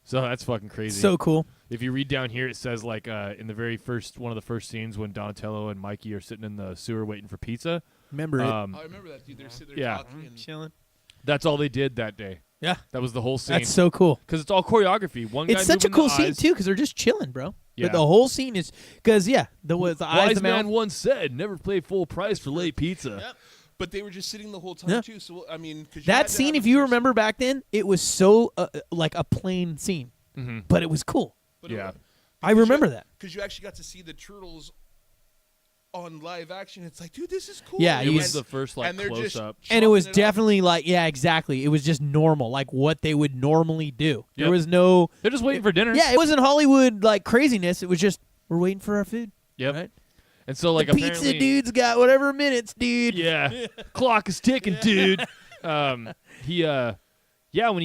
So that's fucking crazy. So cool. If you read down here, it says, like, in the very one of the first scenes when Donatello and Mikey are sitting in the sewer waiting for pizza. Remember it. I remember that, dude. They're sitting there talking and chilling. That's all they did that day. Yeah. That was the whole scene. That's so cool. Because it's all choreography. One guy it's such a moving cool the scene, eyes. too, because they're just chilling, bro. Yeah. But the whole scene is, because, the eyes, Wise the man mouth. once said, never pay full price for late pizza. Yep. But they were just sitting the whole time, Yeah. too. So, I mean, That scene, if you remember back then, it was so, like a plain scene. Mm-hmm. But it was cool. Yeah. I remember that. Because you actually got to see the turtles on live action. It's like, dude, this is cool. Yeah, It was the first, like, close-up. And it was chopping definitely like, yeah, exactly. It was just normal, like what they would normally do. There Yep. was no... They're just waiting for dinner. Yeah, it wasn't Hollywood, like, craziness. It was just, we're waiting for our food. Yep. Right? And so, like, the pizza apparently, dude's got whatever minutes, dude. Yeah. Clock is ticking, dude. When he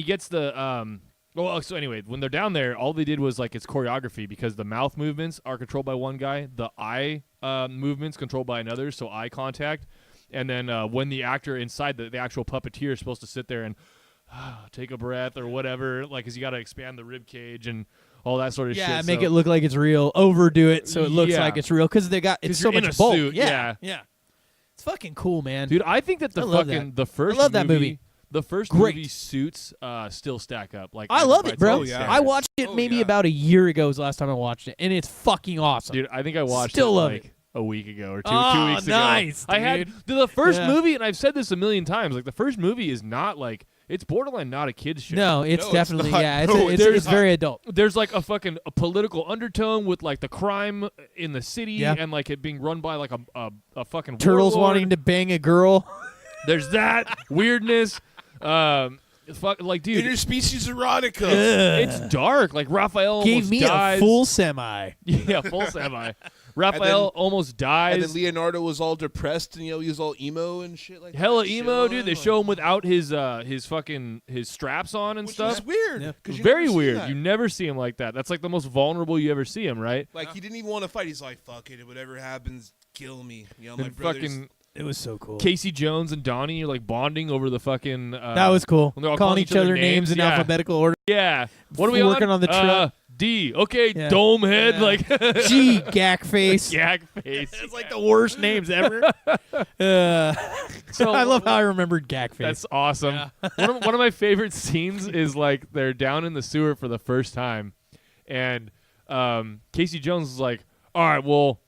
gets the so anyway, when they're down there, all they did was, like, it's choreography because the mouth movements are controlled by one guy, the eye movements controlled by another, so eye contact. And then when the actor inside the actual puppeteer is supposed to sit there and take a breath or whatever, like, because you got to expand the rib cage and all that sort of shit. Yeah, make so it look like it's real. Overdo it so it looks Yeah. like it's real because it's so you're in much a bulk. suit, yeah. It's fucking cool, man. Dude, I think that I love that. the first I love that movie. The first Great. movie suits still stack up. Like, I love it, bro. by today's I watched it maybe about a year ago was the last time I watched it, and it's fucking awesome. Dude, I think I watched Still it love like it. a week ago or two Oh, weeks nice, ago. I had dude. the first Yeah. movie, and I've said this a million times. Like, the first movie is not like it's borderline not a kid's show. No, it's definitely not. yeah. No, It's very adult. There's like a political undertone with like the crime in the city Yeah. and like it being run by like a fucking Turtles warlord. wanting to bang a girl. There's that weirdness. Like, dude, Interspecies erotica. it's dark. Like, Raphael Gave almost me dies. a full semi. Yeah, full semi. Raphael almost dies. And then Leonardo was all depressed, and he was all emo and shit like Hella that. emo, dude. They show him without his straps on and Which stuff. is weird. Yeah. 'cause you Very never see weird. that. You never see him like that. That's like the most vulnerable you ever see him, right? Like, he didn't even want to fight. He's like, fuck it. Whatever happens, kill me. My And brother's... fucking It was so cool. Casey Jones and Donnie are like bonding over the fucking. That was cool. When they're all calling each other names in alphabetical order. Yeah. What are we working on the truck? D. Okay, Yeah. dome head. Yeah. Like G. Gack face. Gack face. It's like the worst names ever. So I love how I remembered Gack face. That's awesome. Yeah. one of my favorite scenes is like they're down in the sewer for the first time, and Casey Jones is like, "All right, well,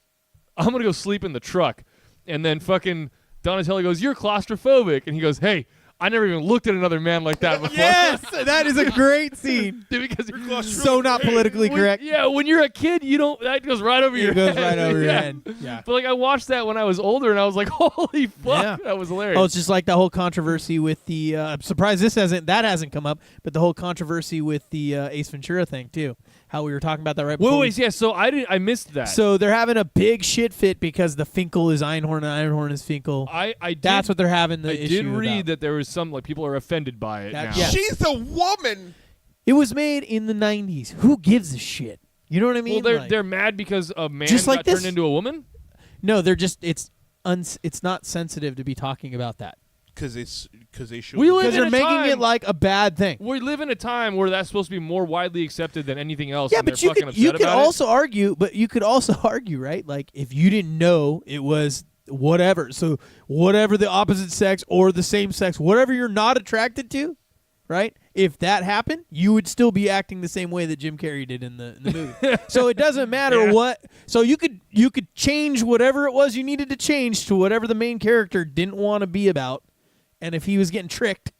I'm gonna go sleep in the truck," and then fucking Donatello goes, "You're claustrophobic," and he goes, "Hey, I never even looked at another man like that before." Yes, that is a great scene. Dude, because so not politically correct. Yeah, when you're a kid, you don't. That goes right over your head. It goes right over your Yeah. head. Yeah. But like I watched that when I was older, and I was like, "Holy fuck, Yeah. that was hilarious." Oh, it's just like the whole controversy with the. I'm surprised that hasn't come up, but the whole controversy with the Ace Ventura thing too. How we were talking about that right before. Wait, yeah. So I missed that. So they're having a big shit fit because the Finkel is Einhorn and Einhorn is Finkel. That's what they're having the issue I did read about. that there was some like people are offended by it now. Yeah. She's a woman. It was made in the 90s. Who gives a shit? You know what I mean? Well, Like- they're mad because a man Just like got this? turned into a woman. No, they're just it's not sensitive to be talking about that. Because they show. We live Because in they're a making time- it like a bad thing. We live in a time where that's supposed to be more widely accepted than anything else. Yeah, and but they're fucking you upset could about it. also argue, right? Like if you didn't know it was whatever, so whatever the opposite sex or the same sex, whatever you're not attracted to, right? If that happened, you would still be acting the same way that Jim Carrey did in the movie. So it doesn't matter what. So you could change whatever it was you needed to change to whatever the main character didn't want to be about, and if he was getting tricked,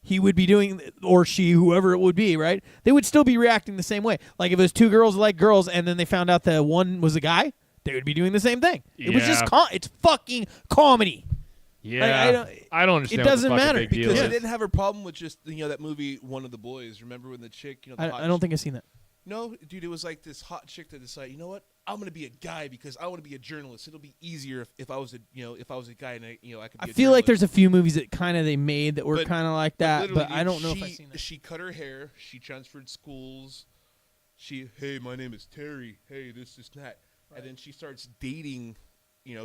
he would be doing, or she, whoever it would be, right? They would still be reacting the same way. Like if it was two girls like girls, and then they found out that one was a guy, they would be doing the same thing. It was just it's fucking comedy. Yeah, I don't understand. It doesn't what the fucking matter big deal Because I is. didn't have a problem with just that movie One of the Boys. Remember when the chick, the hot I don't think I've seen that. No, dude, it was like this hot chick that decided, you know what? I'm gonna be a guy because I want to be a journalist. It'll be easier if I was a guy and I could. Be I a feel like journalist. there's a few movies that kind of they made that were But- kind of like that, but literally, I don't know if I've seen that. She cut her hair. She transferred schools. Hey, my name is Terry. Hey, this is that. Right. And then she starts dating.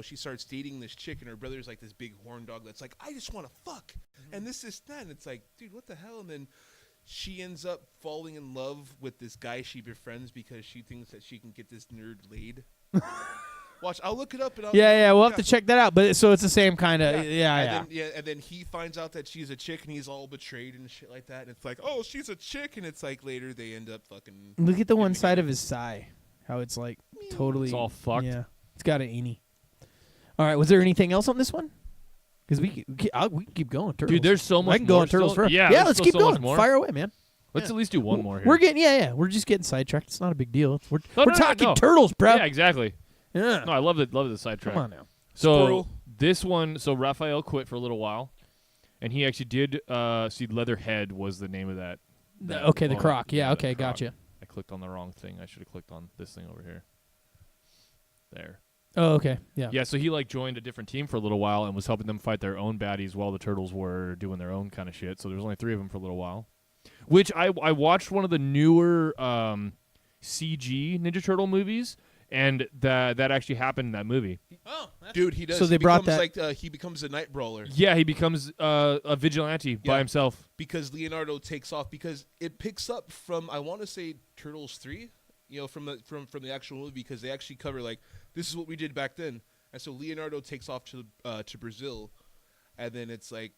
She starts dating this chick, and her brother's like this big horn dog that's like, I just want to fuck, and this is that. And it's like, dude, what the hell? And then she ends up falling in love with this guy she befriends because she thinks that she can get this nerd laid. Watch, I'll look it up. And We'll have to check that out. But so it's the same kind of And then he finds out that she's a chick, and he's all betrayed and shit like that. And it's like, oh, she's a chick, and it's like later they end up fucking. Look at the one side of his thigh, how it's like totally. It's all fucked. Yeah, it's got an innie. All right, was there anything else on this one? Because we can keep going. Turtles. Dude, there's so much I can go more on Turtles still. forever. Yeah, yeah, there's let's still keep so going. much more. Fire away, man. Let's at least do one more here. We're getting we're just getting sidetracked. It's not a big deal. We're No, talking no. Turtles, bro. Yeah, exactly. Yeah. No, I love the sidetrack. Come on now. So Squirrel. this one, Raphael quit for a little while, and he actually did see Leatherhead was the name of that. Okay, the oh, croc. Yeah, okay, the croc. gotcha. I clicked on the wrong thing. I should have clicked on this thing over here. There. Oh, okay. Yeah. Yeah, so he joined a different team for a little while and was helping them fight their own baddies while the Turtles were doing their own kind of shit. So there was only 3 of them for a little while. Which I watched one of the newer CG Ninja Turtle movies, and that actually happened in that movie. Oh, Dude, he does. So they brought that. he becomes a night brawler. Yeah, he becomes a vigilante by himself. Because Leonardo takes off because it picks up from I want to say Turtles 3, from the actual movie because they actually cover this is what we did back then. And so Leonardo takes off to Brazil, and then it's like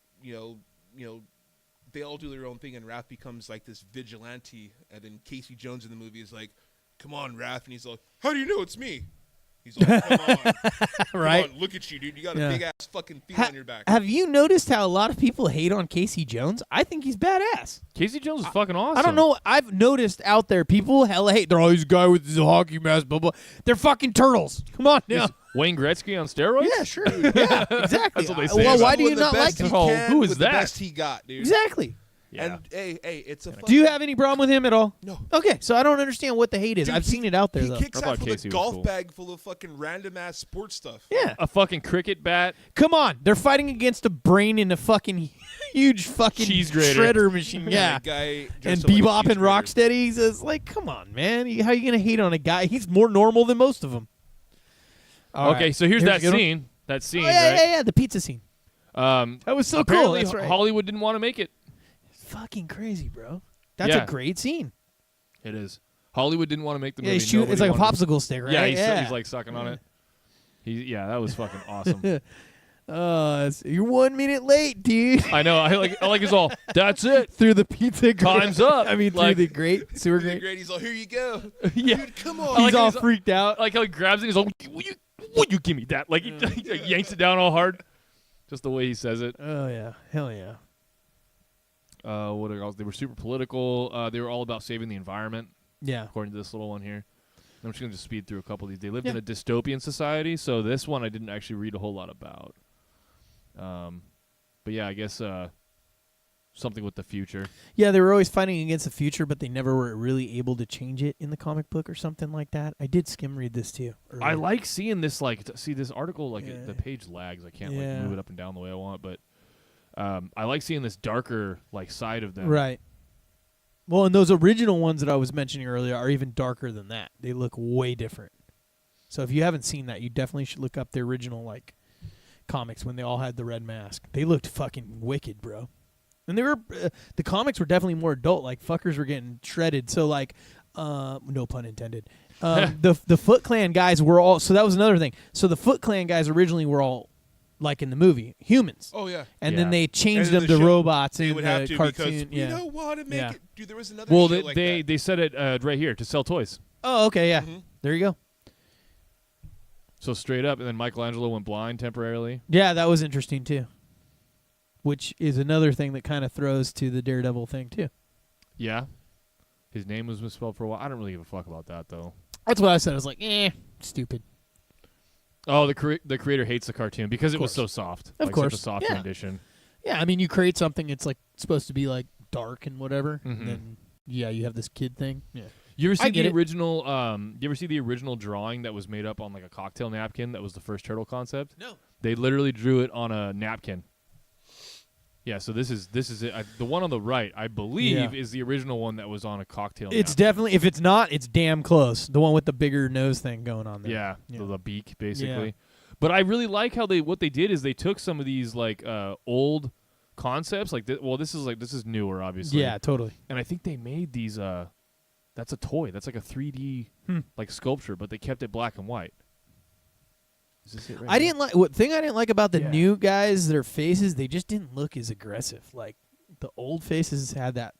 they all do their own thing, and Raph becomes like this vigilante, and then Casey Jones in the movie is like, "Come on, Raph," and he's like, "How do you know it's me?" He's like, "Come on, right? Come on, look at you, dude. You got a big ass fucking thing on your back." Have you noticed how a lot of people hate on Casey Jones? I think he's badass. Casey Jones is fucking awesome. I don't know. I've noticed out there people hella hate. They're always guy with his hockey mask, blah blah. They're fucking turtles. Come on now. Is Wayne Gretzky on steroids? Yeah, sure. Yeah, exactly. That's what they say. Well, about why him. do you not like him? Who is with that? The best he got, dude. Exactly. Yeah. And hey, it's a. Do you have any problem with him at all? No. Okay, so I don't understand what the hate is. Dude, I've seen it out there He though. kicks I thought ass with Casey a was golf cool. bag full of fucking random ass sports stuff. Yeah. A fucking cricket bat. Come on, they're fighting against a brain in a fucking huge fucking Cheese grater. shredder machine. Yeah. That guy And dressed up like a Bebop cheese and grater. Rocksteady. It's like, come on, man. How are you gonna hate on a guy? He's more normal than most of them. All Okay, right. so here's that a good one. scene. That scene, yeah, the pizza scene. That was so cool. apparently That's right. Hollywood didn't want to make it. Fucking crazy, bro. That's a great scene. It is. Hollywood didn't want to make the Yeah, movie. it's like a Nobody popsicle stick, right? Yeah, he's like sucking on it. That was fucking awesome. You're 1 minute late, dude. I know. I like his all. That's it. Through the pizza grate. Time's up. I mean, like, through the grate, sewer grate. He's all, here you go. Yeah. Dude, come on. He's all freaked out. Like how he grabs it. He's all, will you give me that? Like he yanks it down all hard. Just the way he says it. Oh yeah, hell yeah. What else? They were super political. They were all about saving the environment. Yeah. According to this little one here. I'm just going to speed through a couple of these. They lived in a dystopian society, so this one I didn't actually read a whole lot about. But yeah, I guess something with the future. Yeah, they were always fighting against the future, but they never were really able to change it in the comic book or something like that. I did skim read this too. Earlier. I like seeing this, see this article, the page lags. I can't move it up and down the way I want, but I like seeing this darker side of them. Right. Well, and those original ones that I was mentioning earlier are even darker than that. They look way different. So if you haven't seen that, you definitely should look up the original comics when they all had the red mask. They looked fucking wicked, bro. And they were the comics were definitely more adult. Like fuckers were getting shredded. So no pun intended. The Foot Clan guys were all. So that was another thing. So the Foot Clan guys originally were all like in the movie humans. Oh yeah. And then they changed them to robots in the cartoon. Because we don't want to make it. Dude, there was another. Well, show they said it right here to sell toys. Oh, okay, yeah. Mm-hmm. There you go. So straight up, and then Michelangelo went blind temporarily. Yeah, that was interesting too. Which is another thing that kind of throws to the Daredevil thing too. Yeah. His name was misspelled for a while. I don't really give a fuck about that though. That's what I said. I was like, stupid. Oh, the creator hates the cartoon because it was so soft. Of course. Such a soft rendition. Yeah, I mean, you create something, it's supposed to be dark and whatever, mm-hmm. and then you have this kid thing. Yeah. You ever see the original? You ever see the original drawing that was made up on a cocktail napkin? That was the first turtle concept. No. They literally drew it on a napkin. Yeah, so this is it. The one on the right, I believe, is the original one that was on a cocktail. It's napkin. definitely, if it's not, it's damn close. The one with the bigger nose thing going on there. Yeah. The beak basically. Yeah. But I really like how what they did is they took some of these old concepts this is newer obviously. Yeah, totally. And I think they made these that's a toy. That's like a 3D sculpture, but they kept it black and white. Is this it right I didn't like about the new guys, their faces, they just didn't look as aggressive. Like the old faces had that,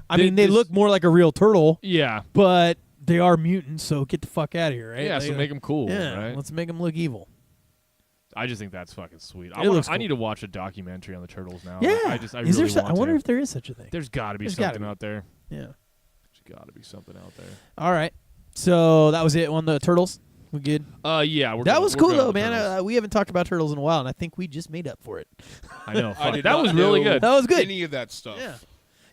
I mean, they look more like a real turtle. Yeah. But they are mutants, so get the fuck out of here, right? Yeah, so make them cool, yeah, right? Let's make them look evil. I just think that's fucking sweet. I need to watch a documentary on the turtles now. Yeah. I really want to. I wonder if there is such a thing. There's got to be something out there. Yeah. There's got to be something out there. All right. So that was it on the turtles. We good? Yeah. That was cool though, man. We haven't talked about turtles in a while, and I think we just made up for it. I know. That was really good. That was good. Any of that stuff. Yeah.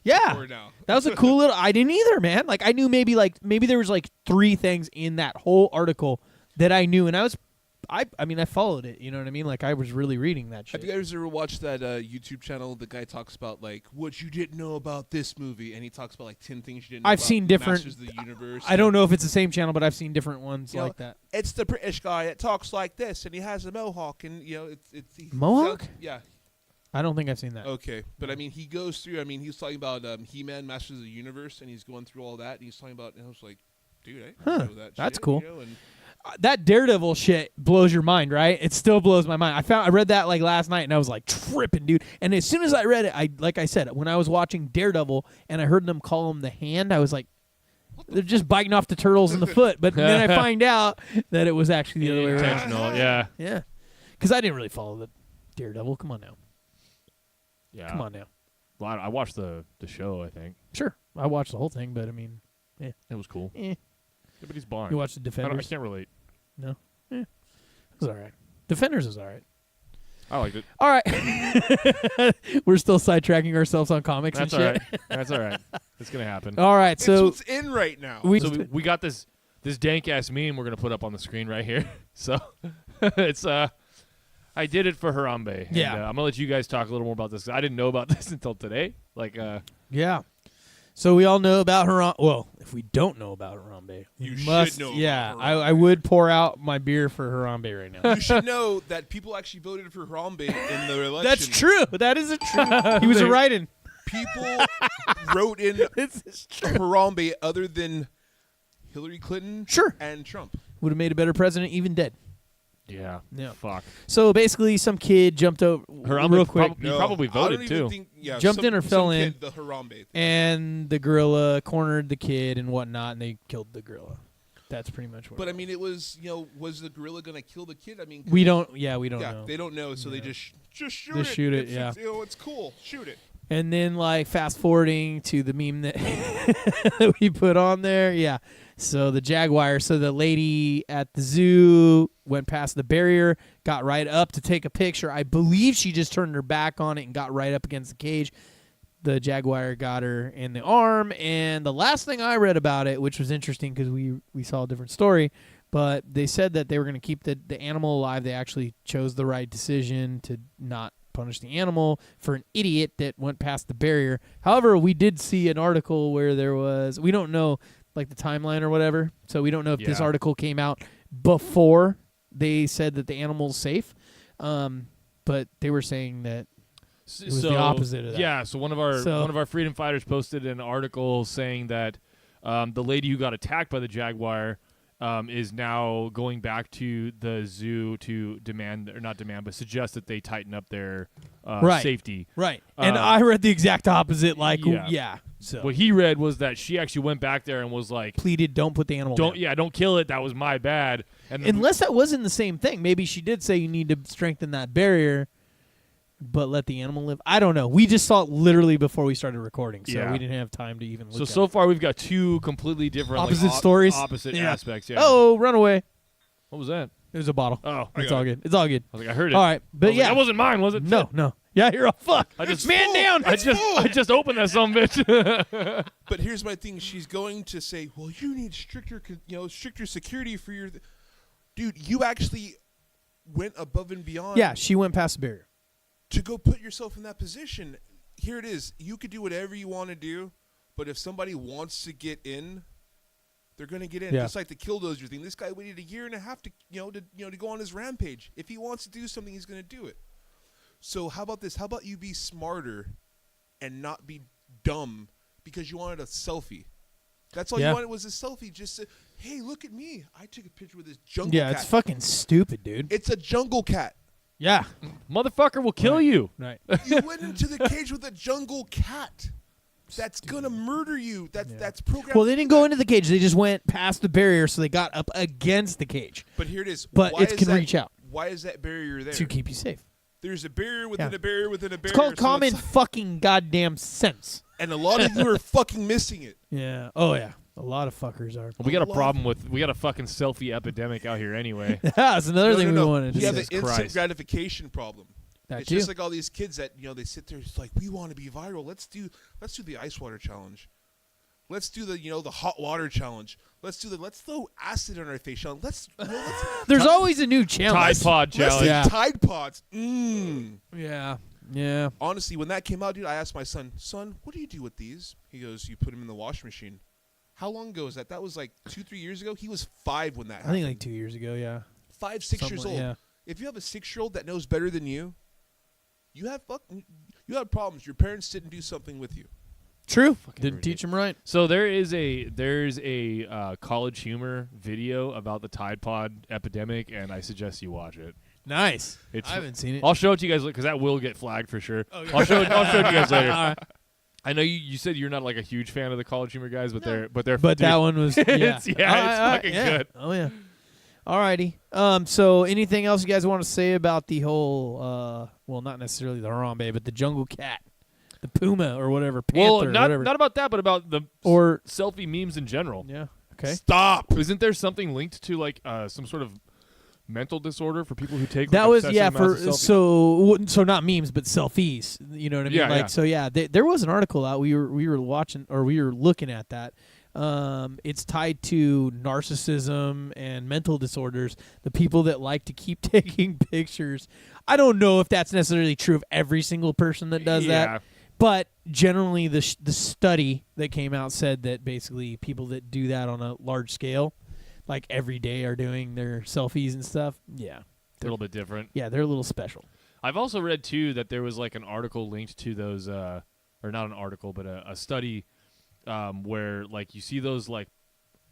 Yeah, that was a cool little. I didn't either, man. I knew maybe there was 3 things in that whole article that I knew, and I mean I followed it. You know what I mean? I was really reading that shit. Have you guys ever watched that YouTube channel? The guy talks about what you didn't know about this movie, and he talks about 10 things you didn't know. I've about seen different. Masters of the Universe. I don't know if it's the same channel, but I've seen different ones like that. It's the British guy that talks like this, and he has a mohawk, and it's mohawk. Yeah. I don't think I've seen that. Okay, but I mean, he goes through. I mean, he's talking about He-Man, Masters of the Universe, and he's going through all that. And he's talking about. And I was like, dude, I didn't know that. That's shit, cool. And that Daredevil shit blows your mind, right? It still blows my mind. I read that last night, and I was tripping, dude. And as soon as I read it, like I said, when I was watching Daredevil, and I heard them call him the Hand, I was like, they're just biting off the turtles in the foot. But then I find out that it was actually the other way around. Intentional, yeah. Yeah, because I didn't really follow the Daredevil. Come on now. Yeah. Come on now. Well, I watched the show, I think. Sure. I watched the whole thing, but I mean, it was cool. Yeah, but he's blind. You watched the Defenders? I can't relate. No? It was all right. Defenders was all right. I liked it. All right. We're still sidetracking ourselves on comics and shit. All right. That's all right. It's going to happen. All right. So it's what's in right now. We got this dank-ass meme we're going to put up on the screen right here. So it's I did it for Harambe. Yeah. And, I'm going to let you guys talk a little more about this. I didn't know about this until today. Yeah. So we all know about Harambe. Well, if we don't know about Harambe, You we should must. know Yeah, about I would pour out my beer for Harambe right now. You should know that people actually voted for Harambe in the election. That's true. That is a true. He was a write-in. People wrote in Harambe other than Hillary Clinton and Trump. Would have made a better president even dead. Yeah. Yeah. Fuck. So basically, some kid jumped over real quick. He probably voted too. Jumped in or fell in. The Harambe thing. And the gorilla cornered the kid and whatnot, and they killed the gorilla. That's pretty much what. But I mean, it was was the gorilla gonna kill the kid? I mean, we don't. Yeah, we don't know. They don't know, so they just shoot it. Just shoot it. It's, it's cool. Shoot it. And then, like, fast forwarding to the meme that that we put on there. Yeah. So the jaguar. So the lady at the zoo went past the barrier, got right up to take a picture. I believe she just turned her back on it and got right up against the cage. The jaguar got her in the arm. And the last thing I read about it, which was interesting because we saw a different story, but they said that they were going to keep the animal alive. They actually chose the right decision to not punish the animal for an idiot that went past the barrier. However, we did see an article where there was, we don't know like the timeline or whatever, so we don't know if this article came out before they said that the animal's safe, but they were saying that it was the opposite of that. Yeah, so one of our freedom fighters posted an article saying that the lady who got attacked by the jaguar is now going back to the zoo to demand, or not demand, but suggest that they tighten up their safety. Right. And I read the exact opposite. Like, So what he read was that she actually went back there and was like, pleaded, don't put the animal down. Don't kill it. That was my bad. And unless that wasn't the same thing. Maybe she did say you need to strengthen that barrier, but let the animal live. I don't know. We just saw it literally before we started recording, so we didn't have time to even look at it. So far we've got two completely different opposite stories, opposite aspects. Yeah. Oh, run away! What was that? It was a bottle. Oh, it's all good. It's all good. I was like, I heard it. All right, but yeah, that wasn't mine, was it? No. Yeah, you're a fuck. I just man down. I just opened that some bitch. But here's my thing: she's going to say, "Well, you need stricter security for your." Dude, you actually went above and beyond. Yeah, she went past the barrier to go put yourself in that position. Here it is. You could do whatever you want to do, but if somebody wants to get in, they're going to get in. Yeah. Just like the Killdozer thing. This guy waited 1.5 years to go on his rampage. If he wants to do something, he's going to do it. So how about this? How about you be smarter and not be dumb because you wanted a selfie? That's all you wanted was a selfie. Just to, hey, look at me. I took a picture with this jungle cat. Yeah, it's fucking stupid, dude. It's a jungle cat. Yeah. Motherfucker will kill you. Right. You went into the cage with a jungle cat. That's going to murder you. That's programmed. Well, they didn't go into the cage. They just went past the barrier, so they got up against the cage. But here it is. But it can reach out. Why is that barrier there? To keep you safe. There's a barrier within a barrier within a barrier. It's called common fucking goddamn sense. And a lot of you are fucking missing it. Yeah. Oh, yeah. A lot of fuckers are. We got a problem with, we got a fucking selfie epidemic out here anyway. That's another thing we wanted to We have say. the instant gratification problem. It's just like all these kids that they sit there. It's like, we want to be viral. Let's do the ice water challenge. Let's do the the hot water challenge. Let's throw acid on our face challenge. There's always a new challenge. Tide Pod challenge. Let's do Tide Pods. Yeah. Yeah. Honestly, when that came out, dude, I asked my son, what do you do with these? He goes, you put them in the washing machine. How long ago was that? That was like 2-3 years ago. He was 5 when that happened. I think like 2 years ago. Yeah. 5, 6 years old. Yeah. If you have a 6-year-old that knows better than you, you have problems. Your parents didn't do something with you. True. Didn't teach them right. So there's a College Humor video about the Tide Pod epidemic, and I suggest you watch it. Nice. I haven't seen it. I'll show it to you guys because that will get flagged for sure. Oh, yeah. I'll show it to you guys later. Right. I know you said you're not like a huge fan of the College Humor guys, but But that one was it's fucking good. Oh yeah. Alrighty. So anything else you guys want to say about the whole well, not necessarily the Harambe, but the jungle cat, the puma or whatever, panther, whatever. Not about that, but about the selfie memes in general. Yeah. Okay. Stop. Isn't there something linked to like some sort of mental disorder for people who take that like, was so not memes but selfies, you know what I mean? There was an article out we were watching, or we were looking at that. It's tied to narcissism and mental disorders, the people that like to keep taking pictures. I don't know if that's necessarily true of every single person that does that, But generally, the study that came out said that basically people that do that on a large scale, like every day, are doing their selfies and stuff. Yeah, a little bit different. Yeah, they're a little special. I've also read too that there was like an article linked to those, or not an article, but a study where like you see those like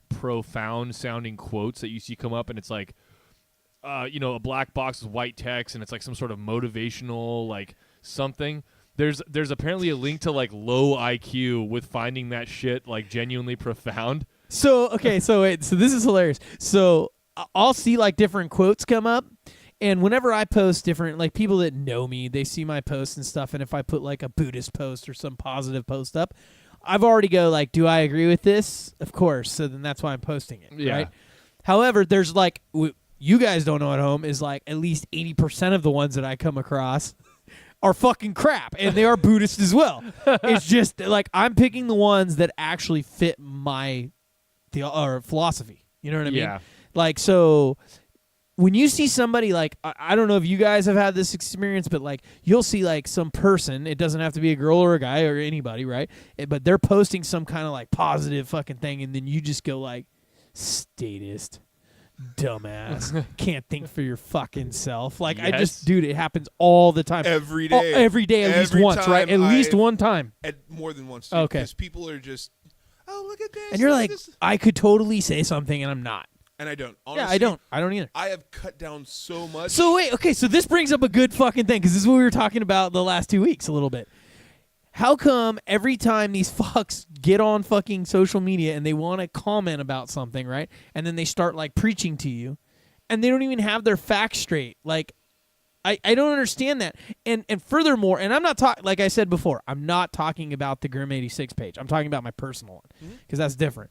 profound sounding quotes that you see come up, and it's like, a black box with white text, and it's like some sort of motivational like something. There's apparently a link to like low IQ with finding that shit like genuinely profound. So this is hilarious. So I'll see like different quotes come up, and whenever I post different, like people that know me, they see my posts and stuff, and if I put like a Buddhist post or some positive post up, I've already go like, do I agree with this? Of course. So then that's why I'm posting it, right? However, there's like, you guys don't know at home, is like at least 80% of the ones that I come across are fucking crap, and they are Buddhist as well. It's just like I'm picking the ones that actually fit my philosophy. You know what I mean? Yeah. Like, so when you see somebody like, I don't know if you guys have had this experience, but like you'll see like some person, it doesn't have to be a girl or a guy or anybody, right? But they're posting some kind of like positive fucking thing, and then you just go like, statist. Dumbass. Can't think for your fucking self. Like, Yes. dude, it happens all the time. Every day. Every day at least once, right? At least one time. More than once. Dude, Okay. Because people are just, oh, look at this. And you're look like, at this. I could totally say something, and I'm not. And I don't. Yeah, Honestly, I don't either. I have cut down so much. So wait, okay, so this brings up a good fucking thing, because this is what we were talking about the last 2 weeks a little bit. How come every time these fucks get on fucking social media and they want to comment about something, right? And then they start like preaching to you, and they don't even have their facts straight. Like, I don't understand that. And furthermore, and I'm not talking, like I said before, I'm not talking about the Grim 86 page. I'm talking about my personal one, because that's different.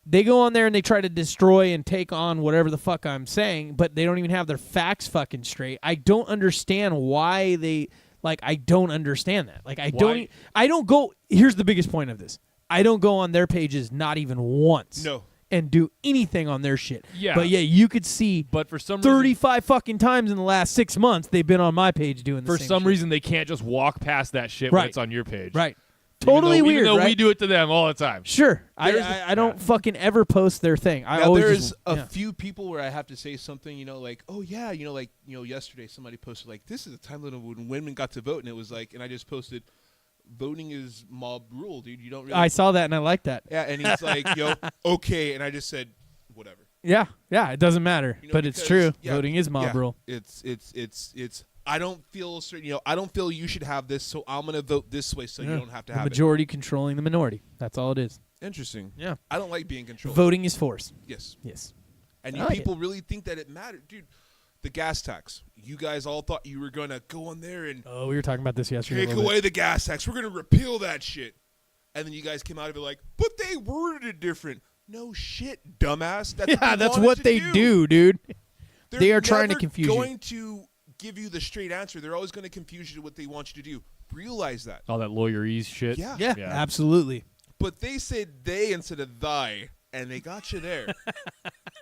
They go on there and they try to destroy and take on whatever the fuck I'm saying, but they don't even have their facts fucking straight. I don't understand why they, like, I don't understand that. Like, I don't go, here's the biggest point of this. I don't go on their pages not even once. No. And do anything on their shit. Yeah. But yeah, you could see But for some 35 fucking times in the last 6 months they've been on my page doing the For same some shit. reason, they can't just walk past that shit when Right. it's on your page. Right. Totally weird, Even though right? we do it to them all the time. Sure. I don't fucking ever post their thing. I now, always there's just, a yeah. few people where I have to say something, like, oh yeah, yesterday somebody posted like, this is the time limit when women got to vote, and it was like, and I just posted, voting is mob rule, dude. You don't really. I saw that and I like that. Yeah, and he's like, okay, and I just said, whatever. Yeah, it doesn't matter, but it's true. Yeah, Voting is mob rule. It's. I don't feel certain. I don't feel you should have this, so I'm gonna vote this way, so you don't have to have the majority controlling the minority. That's all it is. it. Interesting. Yeah. I don't like being controlled. Voting is force. Yes. Yes. And I you like people really think that it mattered, dude. The gas tax. You guys all thought you were gonna go on there and Oh, we were talking about this yesterday. take away the gas tax. We're gonna repeal that shit. And then you guys came out of it like, but they worded it different. No shit, dumbass. That's what they do, dude. They're They are trying to never confuse you. going to give you the straight answer. They're always going to confuse you to what they want you to do. Realize that. All that lawyerese shit. Yeah. Yeah, absolutely. But they said they instead of thy, and they got you there.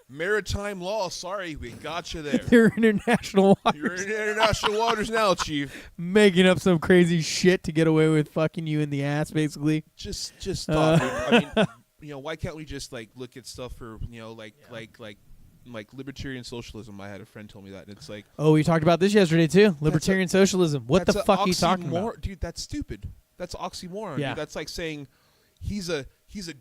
Maritime law, sorry, we got you there. They're international waters. You're in international waters now, Chief. Making up some crazy shit to get away with fucking you in the ass, basically. Just stop. I mean, why can't we just like look at stuff for like libertarian socialism? I had a friend tell me that, and it's like, oh, we talked about this yesterday too. Libertarian socialism. What the fuck are you talking about, dude? That's stupid. That's oxymoron. Yeah. Dude. That's like saying he's a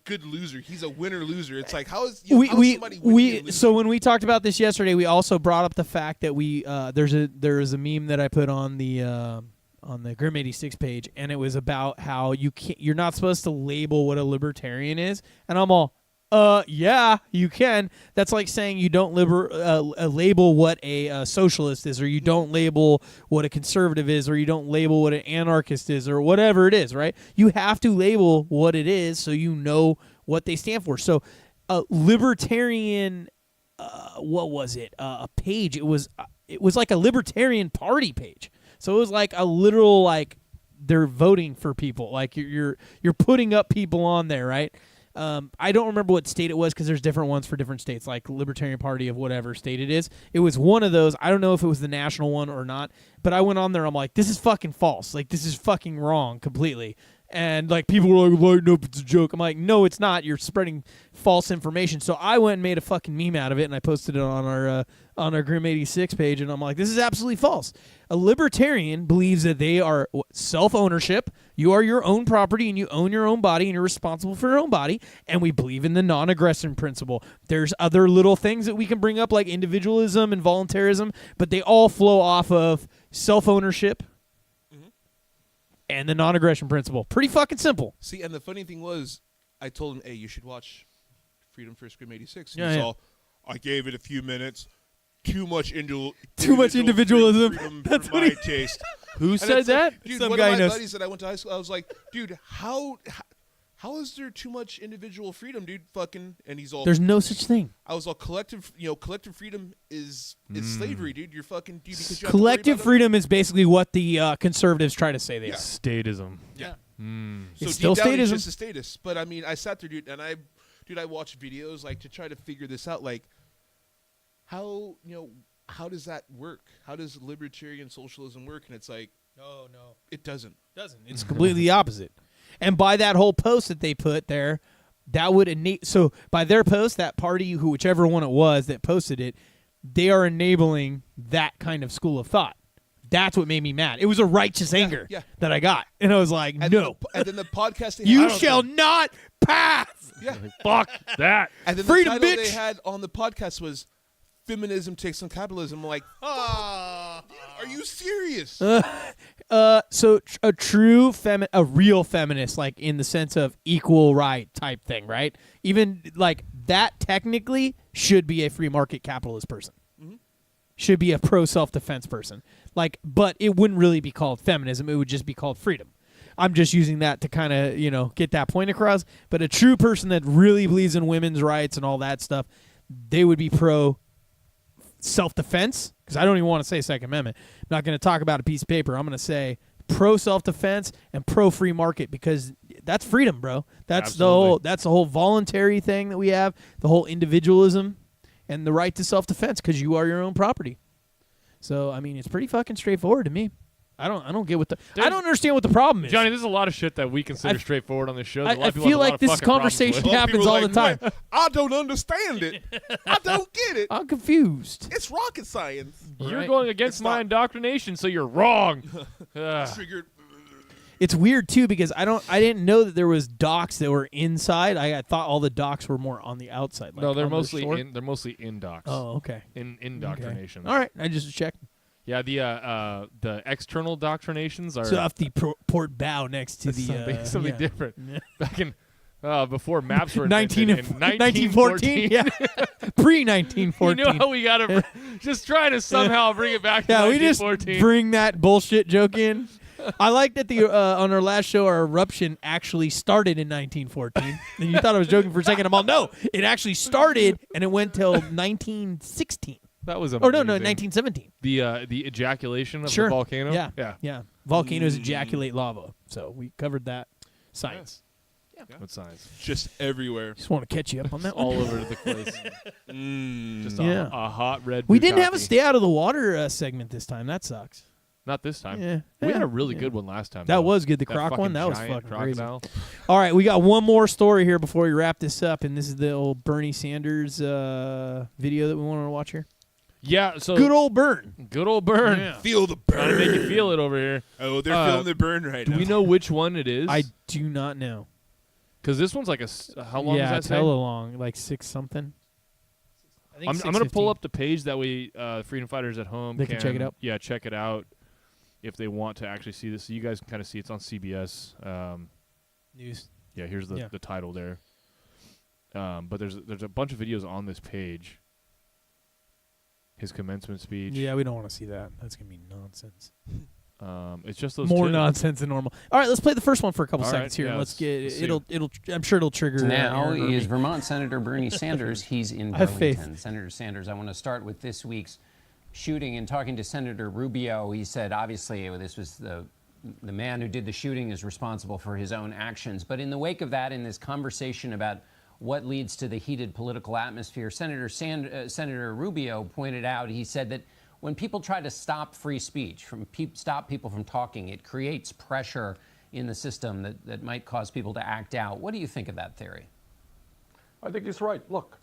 good loser. He's a winner loser. It's like how is So somebody when we talked about this yesterday, we also brought up the fact that there is a meme that I put on the Grim 86 page, and it was about how you're not supposed to label what a libertarian is, and I'm all, yeah, you can. That's like saying you don't label what a socialist is, or you don't label what a conservative is, or you don't label what an anarchist is, or whatever it is, right? You have to label what it is so you know what they stand for. So, libertarian, what was it? A page. It was like a Libertarian Party page. So it was like a literal, like, they're voting for people. Like you're putting up people on there, right? I don't remember what state it was because there's different ones for different states, like Libertarian Party of whatever state it is. It was one of those. I don't know if it was the national one or not, but I went on there. I'm like, this is fucking false. Like, this is fucking wrong completely. And, like, people were like, well, nope, it's a joke. I'm like, no, it's not. You're spreading false information. So I went and made a fucking meme out of it, and I posted it on our Grim 86 page, and I'm like, this is absolutely false. A libertarian believes that they are self-ownership. You are your own property, and you own your own body, and you're responsible for your own body, and we believe in the non-aggression principle. There's other little things that we can bring up, like individualism and voluntarism, but they all flow off of self-ownership, and the non-aggression principle. Pretty fucking simple. See, and the funny thing was, I told him, hey, you should watch Freedom First Grim 86. Yeah, He's yeah. all, I gave it a few minutes. Too much individualism. Freedom That's for what my he taste. Who And said it's like, that? dude, Some one guy of my knows. buddies that I went to high school, I was like, dude, how is there too much individual freedom, dude? Fucking, and he's all, There's no such thing. I was all, collective freedom is slavery, dude. You're fucking, dude, because you have to worry Collective about freedom is basically what the conservatives try to say they are. Statism. Yeah. It's So still deep down, he's statism. just a status. But I mean, I sat there, dude, and I watched videos like to try to figure this out, like how does that work? How does libertarian socialism work? And it's like, no, it doesn't. It's completely the opposite. And by that whole post that they put there, that would so by their post, that party, whichever one it was that posted it, they are enabling that kind of school of thought. That's what made me mad. It was a righteous anger that I got, and I was like, And no. then the podcast they You had shall not pass. Yeah. Fuck that. And then Freedom, the title bitch. they had on the podcast was "Feminism Takes on Capitalism." I'm like, dude, are you serious? So a real feminist, like in the sense of equal right type thing, right? Even like that technically should be a free market capitalist person. Should be a pro self-defense person. Like, but it wouldn't really be called feminism. It would just be called freedom. I'm just using that to kind of, get that point across. But a true person that really believes in women's rights and all that stuff, they would be pro self-defense, because I don't even want to say Second Amendment. I'm not going to talk about a piece of paper. I'm going to say pro self-defense and pro free market, because that's freedom, bro. That's the whole voluntary thing that we have, the whole individualism and the right to self-defense, because you are your own property. So I mean, it's pretty fucking straightforward to me. I don't get I don't understand what the problem is. Johnny, there's a lot of shit that we consider straightforward on this show. I feel like this conversation happens all the time. I don't understand it. I don't get it. I'm confused. It's rocket science. You're Right. going against my indoctrination, so you're wrong. Triggered. It's weird too, because I didn't know that there was docks that were inside. I thought all the docks were more on the outside. Like No, they're on the mostly shore. they're mostly in docks. Oh, okay. In indoctrination. Okay. All right, I just checked. Yeah, the external doctrinations are So off the port bow next to the something yeah. different. Back in before maps were 1914. Yeah, pre-1914. You know how we gotta just try to somehow bring it back to Yeah, we just 1914. bring that bullshit joke in. I like that the on our last show, our eruption actually started in 1914. And you thought I was joking for a second. I'm all, no, it actually started and it went till 1916. That was amazing. Or no, 1917. The ejaculation of Sure. the volcano. Yeah. Volcanoes ejaculate lava. So we covered that. Science. Yeah. What science? Just everywhere. Just want to catch you up on that All one. over the place. Just Yeah. a hot red. We didn't have a bukkake. stay out of the water segment this time. That sucks. Not this time. Yeah. We had Yeah. a really Yeah. good one last time. That though. was good. The croc one, that was giant fucking crazy. crocodile. All right, we got one more story here before we wrap this up, and this is the old Bernie Sanders video that we want to watch here. Yeah, so Good old burn. Good old burn. Yeah. Feel the burn. Trying to make you feel it over here. Oh, they're feeling the burn right Do now. we know which one it is? I do not know. Because this one's like how long yeah, does that say? hella long, like 6 something. I think I'm gonna pull 6:15. up the page that way freedom fighters at home They can check it out. Yeah, check it out if they want to actually see this. So you guys can kind of see it's on CBS News. Yeah, here's the title there. But there's a bunch of videos on this page. His commencement speech. Yeah, we don't want to see that. That's gonna be nonsense. It's just those More two. nonsense than normal. All right, let's play the first one for a couple All seconds right, here. yeah, and let's let's get see. I'm sure it'll trigger. Now Aaron or is me. Vermont Senator Bernie Sanders. He's in I have faith. Burlington. Senator Sanders, I want to start with this week's shooting and talking to Senator Rubio. He said, obviously, this was the the man who did the shooting is responsible for his own actions. But in the wake of that, in this conversation about what leads to the heated political atmosphere, Senator Rubio pointed out, he said that when people try to stop free speech, stop people from talking, it creates pressure in the system that might cause people to act out. What do you think of that theory? I think he's right. Look,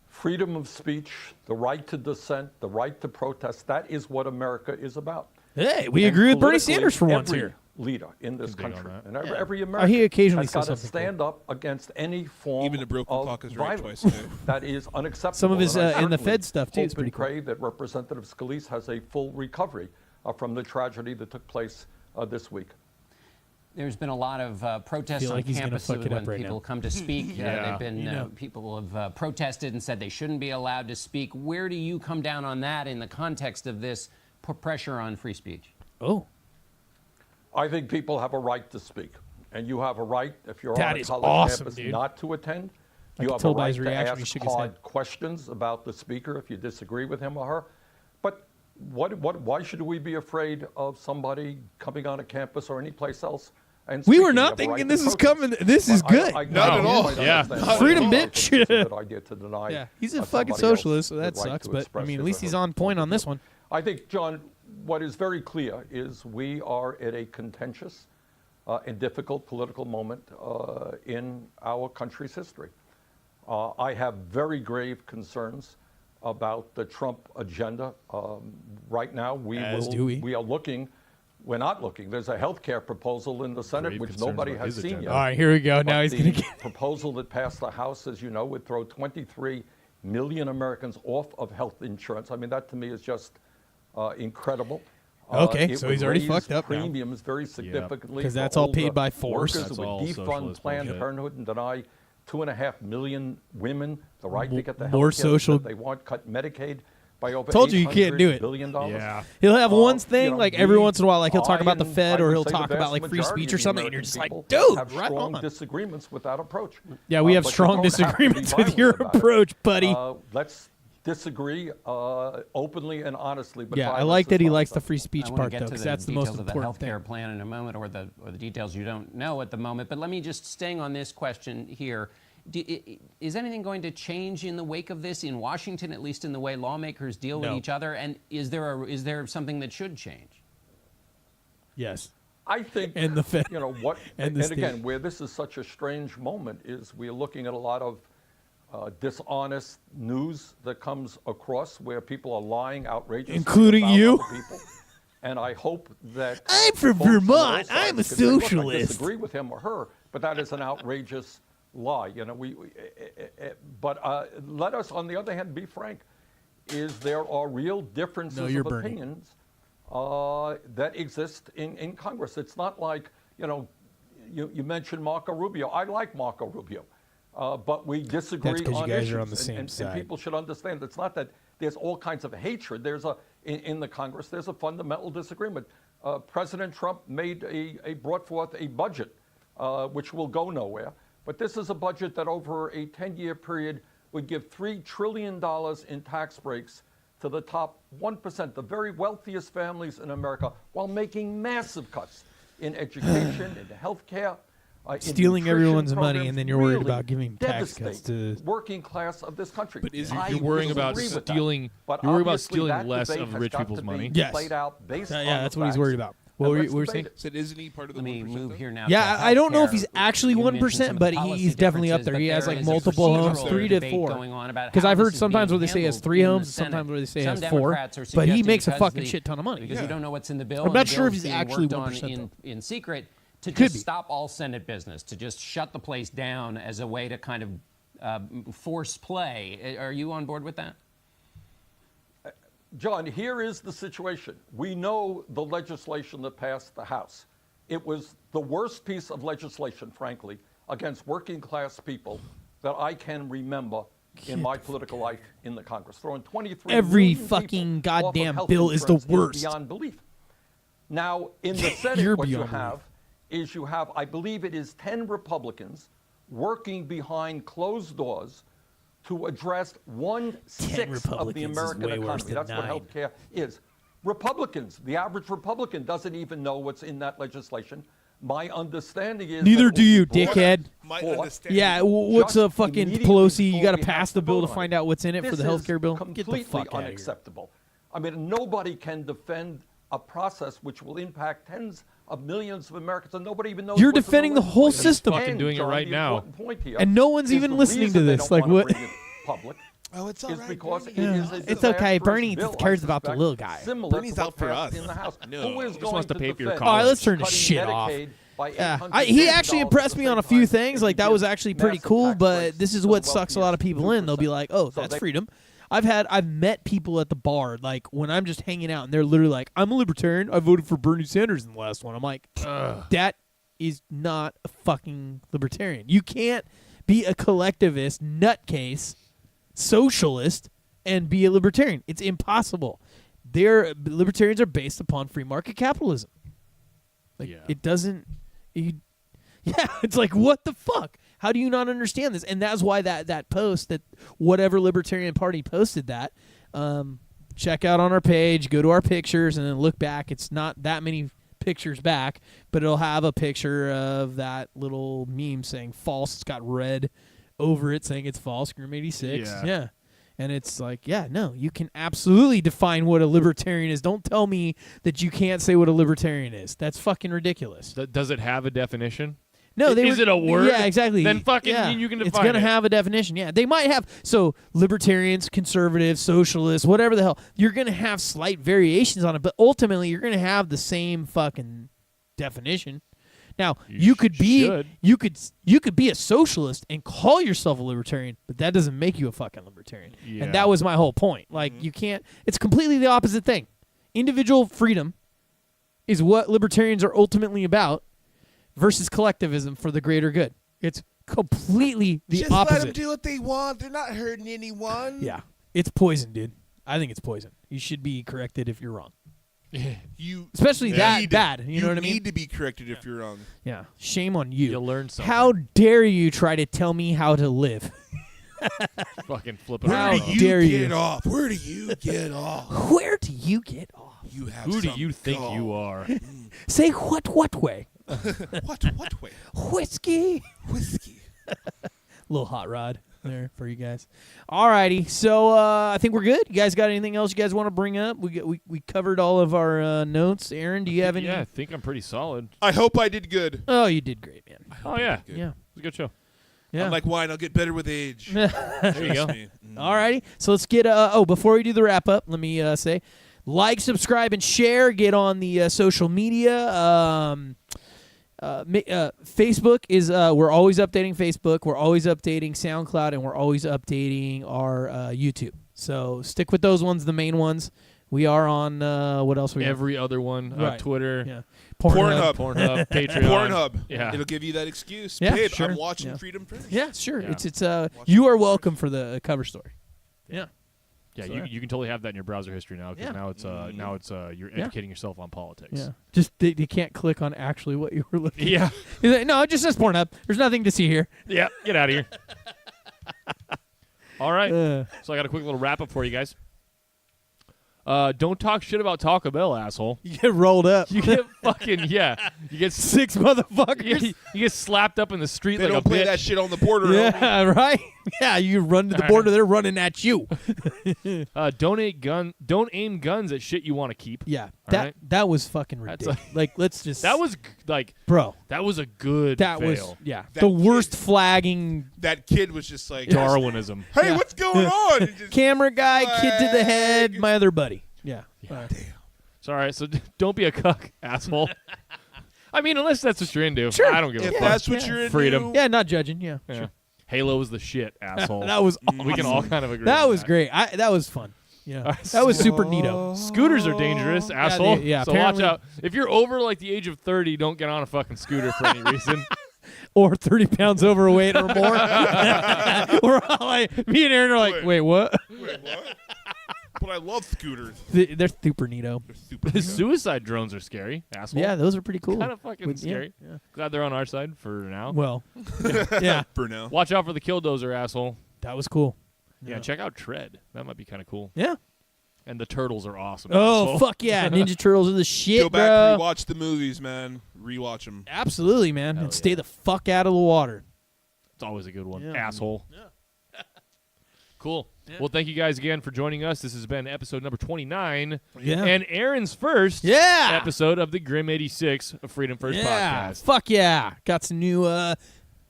freedom of speech, the right to dissent, the right to protest, that is what America is about. Hey, we agree with Bernie Sanders for once here. Leader in this country, and every He American occasionally has says got to something stand up against any form Even the broken of clock is right violence twice a day. that is unacceptable. Some of his And I in the certainly Fed stuff too is hope pretty and cool. pray that Representative Scalise has a full recovery from the tragedy that took place this week. There's been a lot of protests on like he's gonna campus fuck it when up right people now. come to speak. Yeah. They've been people have protested and said they shouldn't be allowed to speak. Where do you come down on that in the context of this pressure on free speech? Oh, I think people have a right to speak, and you have a right, if you're That on a is college awesome, campus, dude. not to attend. I You could have tell a by right his to reaction, he ask shook his head. hard questions about the speaker if you disagree with him or her. But why should we be afraid of somebody coming on a campus or any place else? And we speaking? were You not have a thinking right this to is protest. coming. This is I- good. I Not at all. quite Yeah. understand Freedom, why bitch. It's a good idea to deny. Yeah, he's a somebody fucking else socialist, so the that right sucks. to But I express mean, at his least or he's her on point on this one. I think, John, what is very clear is we are at a contentious and difficult political moment in our country's history. I have very grave concerns about the Trump agenda. Right now, we are looking. We're not looking. There's a health care proposal in the Senate, Grave which concerns nobody about has his seen agenda. yet. All right, here we go. But Now he's going to the get. proposal that passed the House, as you know, would throw 23 million Americans off of health insurance. I mean, that to me is just incredible. Okay, It so would he's already raise fucked up now. premiums very significantly 'Cause for that's all older paid by force. workers. That's It would all defund socialist Planned bullshit. Parenthood and deny 2.5 million women the right to get the health More care social- that they want. Cut Medicaid by over Told you you can't do $800 it. billion. Yeah. He'll have one you thing, know, like every we- once in a while, like he'll talk I about the and Fed I or would he'll say the talk vast about like free majority speech of or the something, and you're American just like, people dude, have right strong on. disagreements with that approach. Yeah, we have But you strong don't have to be disagreements with violent your about it. approach, buddy. Let's disagree openly and honestly. But Yeah, I violence like is that he not likes the acceptable. free speech I want part to though, get to because the that's the most details of the important healthcare thing. plan in a moment, or the details you don't know at the moment. But let me just staying on this question here. Is anything going to change in the wake of this in Washington, at least in the way lawmakers deal with No. each other? And is there something that should change? Yes. I think, And the Fed. you know what, And and, the state. again, where this is such a strange moment is we're looking at a lot of dishonest news that comes across where people are lying outrageously, Including about you. other people. And I hope that I'm from folks on Vermont. all sides I'm a can say, "Look, I socialist." disagree with him or her, but that is an outrageous lie. You know, but let us, on the other hand, be frank. Is there are real differences No, you're of Bernie. opinions that exist in Congress. It's not like, you know, you mentioned Marco Rubio. I like Marco Rubio, but we disagree That's 'cause you on guys issues. are on the same and side. people should understand it's not that there's all kinds of hatred. There's in the Congress, there's a fundamental disagreement. President Trump brought forth a budget which will go nowhere. But this is a budget that over a 10-year period would give $3 trillion in tax breaks to the top 1%, the very wealthiest families in America, while making massive cuts in education, in health care, Stealing everyone's money, and then you're worried about giving tax cuts to working class of this country. But I you're worrying about disagree with that. stealing. But You're worried about obviously stealing that less debate of has rich got people's to be money. Yes. played out based on that's the what he's facts. worried about. What And were let's you debate saying? it. Said, isn't he part of the Let me 1%? move here now. Yeah, to I don't know if healthcare. he's actually You 1%, mentioned but some he's definitely up policy there. He has differences, like but there is a multiple homes, procedural 3 to debate 4. going on about Because how I've this heard is sometimes being where they say he has handled 3 in the homes, Senate. sometimes where they say he Some has 4. Democrats are But he suggesting makes a because fucking the- shit ton of money. Because you don't know what's in the bill. I'm and not the sure if bill's he's being actually worked on 1% in secret to Could just be. stop all Senate business, to just shut the place down as a way to kind of force play. Are you on board with that? John, here is the situation. We know the legislation that passed the House. It was the worst piece of legislation, frankly, against working class people that I can remember in my political life in the Congress. Throwing 23 Every million fucking people off of goddamn health bill is the insurance worst. beyond belief. Now, in the You're Senate, what you beyond have is you have, I believe it is 10 Republicans working behind closed doors to address 1/6 of the Republicans is American way worse economy. than That's what 9. health care is. Republicans, the average Republican doesn't even know what's in that legislation. My understanding is neither that do you, dickhead. My understanding. Yeah, what's a fucking immediately Pelosi? You before got to we have pass to the bill vote to on find out what's in it for the This healthcare bill. is Get the completely fuck out of here. unacceptable. I mean, nobody can defend a process which will impact tens of millions of Americans, and nobody even knows. You're what's in defending the whole legislation. system. Fucking And, doing it John, right the now. important point here And no one's is even the listening to reason they this. don't Like, wanna what? bring it public. Oh, it's all Is right, because Bernie. it is a It's okay. disastrous Bernie bill, cares I about the suspect, little guy. similar Bernie's to what out for passed us. in the House. No. Who is Just going wants to pay for your defend college. All right, let's turn this cutting shit off. Medicaid by Yeah, $800 he actually billion impressed at me the on a same few time things. that Like he that was gives actually pretty massive cool. tax But breaks this is to what the sucks a lot of wealthiest people in. They'll be 2%. like, "Oh, So that's they- freedom." I've met people at the bar, like when I'm just hanging out, and they're literally like, "I'm a libertarian. I voted for Bernie Sanders in the last one." I'm like, that is not a fucking libertarian. You can't be a collectivist nutcase socialist and be a libertarian. It's impossible. Libertarians are based upon free market capitalism. Like it doesn't. Yeah, it's like, what the fuck? How do you not understand this? And that's why that post, that whatever Libertarian Party posted that, check out on our page, go to our pictures, and then look back. It's not that many pictures back, but it'll have a picture of that little meme saying false. It's got red over it saying it's false, Scream 86. Yeah. And it's like, yeah, no, you can absolutely define what a libertarian is. Don't tell me that you can't say what a libertarian is. That's fucking ridiculous. Does it have a definition? No, is it a word? Yeah, exactly. Then fucking yeah. you can define It's going to it. have a definition. Yeah, they might have. So libertarians, conservatives, socialists, whatever the hell, you're going to have slight variations on it, but ultimately you're going to have the same fucking definition. Now you could be you could be a socialist and call yourself a libertarian, but that doesn't make you a fucking libertarian. Yeah. And that was my whole point. Like you can't. It's completely the opposite thing. Individual freedom is what libertarians are ultimately about, versus collectivism for the greater good. It's completely the Just opposite. let them do what they want. They're not hurting anyone. Yeah, it's poison, dude. I think it's poison. You should be corrected if you're wrong. You especially that bad. You know what I mean? You need to be corrected if you're wrong. Yeah. Shame on you. You learn something. How dare you try to tell me how to live? Fucking flip it How around. dare you get off? Where do you get off? Where do you get off? You have Who do some you think gall. you are? Say what way? What way? Whiskey. Whiskey. Little hot rod there for you guys. Alrighty, so I think we're good. You guys got anything else you guys want to bring up? We covered all of our notes. Aaron, do you have any? Yeah, I think I'm pretty solid. I hope I did good. Oh, you did great, man. Oh yeah, Good. Yeah. It was a good show. Yeah. I'm like wine. I'll get better with age. There you go. Alrighty, so let's get. Before we do the wrap up, let me say, like, subscribe, and share. Get on the social media. Facebook is. We're always updating Facebook. We're always updating SoundCloud, and we're always updating our YouTube. So stick with those ones, the main ones. We are on. What else? We Every other one. Right. Twitter. Yeah. Pornhub. Patreon. Pornhub. Yeah. It'll give you that excuse. Yeah, Babe, sure. I'm watching Yeah. Freedom first. Yeah, sure. Yeah. It's you are welcome for the cover story. Yeah. Yeah, So, you can totally have that in your browser history now because Yeah. now it's you're educating yourself on politics. Yeah. Just they can't click on actually what you were looking Yeah. at. He's like, no, it just says Pornhub. There's nothing to see here. Yeah, get out of here. All right. Uh. So I got a quick little wrap up for you guys. Don't talk shit about Taco Bell, asshole. You get rolled up. You get fucking You get 6 motherfuckers. You get slapped up in the street They like don't a play bitch. that shit on the border. Yeah, right. Yeah, you run to the border. They're running at you. Don't aim guns at shit you want to keep. Yeah, right? that was fucking That's ridiculous. Like, let's just. That was like, bro. That was a good. That fail. was That the worst kid- flagging. That kid was just like Darwinism. Hey, Yeah. what's going on? And just Camera guy, kid to the head, flag. my other buddy. Yeah. Damn. It's all right. So don't be a cuck, asshole. I mean, unless that's what you're into. Sure. I don't give a If fuck. that's what you're into, Freedom. Yeah, not judging. Yeah. Yeah. Sure. Halo is the shit, asshole. That was awesome. We can all kind of agree. That on was great. That was fun. Yeah. right, That was super neato. Scooters are dangerous, asshole. yeah, so watch apparently- out. If you're over like the age of 30, don't get on a fucking scooter for any reason. Or 30 pounds overweight or more. We're all like, me and Aaron are like, wait, what? Wait, what? But I love scooters. They're super neato. They're super. The suicide drones are scary, asshole. Yeah, those are pretty cool. Kind of fucking With- yeah, scary. yeah. Glad they're on our side for now. Well, yeah, For now. Watch out for the Killdozer, asshole. that was cool. Yeah, check out Tread. That might be kind of cool. Yeah. And the turtles are awesome. Oh, asshole. fuck yeah. Ninja Turtles are the shit, Go back, bro. rewatch the movies, man. Rewatch them. Absolutely, man. Hell And stay yeah. the fuck out of the water. It's always a good one. Yeah. Asshole. Yeah. Cool. Yeah. Well, thank you guys again for joining us. This has been episode number 29. Yeah. And Aaron's first episode of the Grim 86 of Freedom First podcast. Fuck yeah. Got some new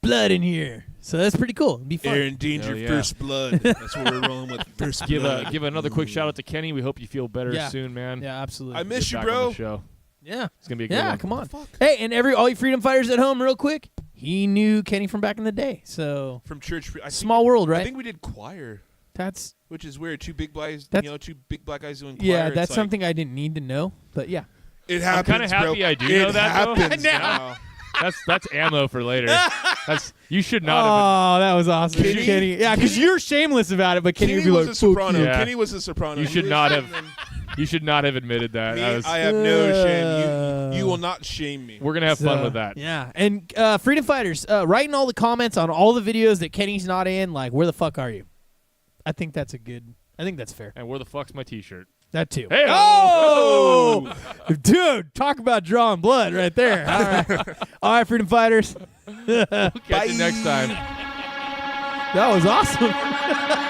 blood in here. So that's pretty cool. It'd be fun. Aaron Danger, First Blood. That's what we're rolling with. First Blood. Give another quick shout out to Kenny. We hope you feel better Yeah. soon, man. Yeah, absolutely. I miss Get you, back bro. on the show. Yeah. It's going to be a good one. Yeah, come on. Hey, and all you freedom fighters at home, real quick, he knew Kenny from back in the day. So From church. small world, right? I think we did choir. That's which is weird. Two big guys, That's- two big black guys doing choir. yeah, It's that's like, something I didn't need to know, but yeah. It I'm happens, kind of happy bro. I do It know that, though. happens Now. now. That's ammo for later. You should not have Oh, that was awesome. Kenny- Yeah, because you're shameless about it, but Kenny, Kenny would be was like, a soprano. Yeah. Kenny was a soprano. You should not have. You should not have admitted that. Me, I was- I have no shame. You will not shame me. we're going to have fun with that. Yeah, and freedom fighters, write in all the comments on all the videos that Kenny's not in, like, where the fuck are you? I think that's fair. And where the fuck's my T-shirt? That too. Hey! Oh! Dude, talk about drawing blood right there. All right. All right, freedom fighters. Catch you next time. That was awesome.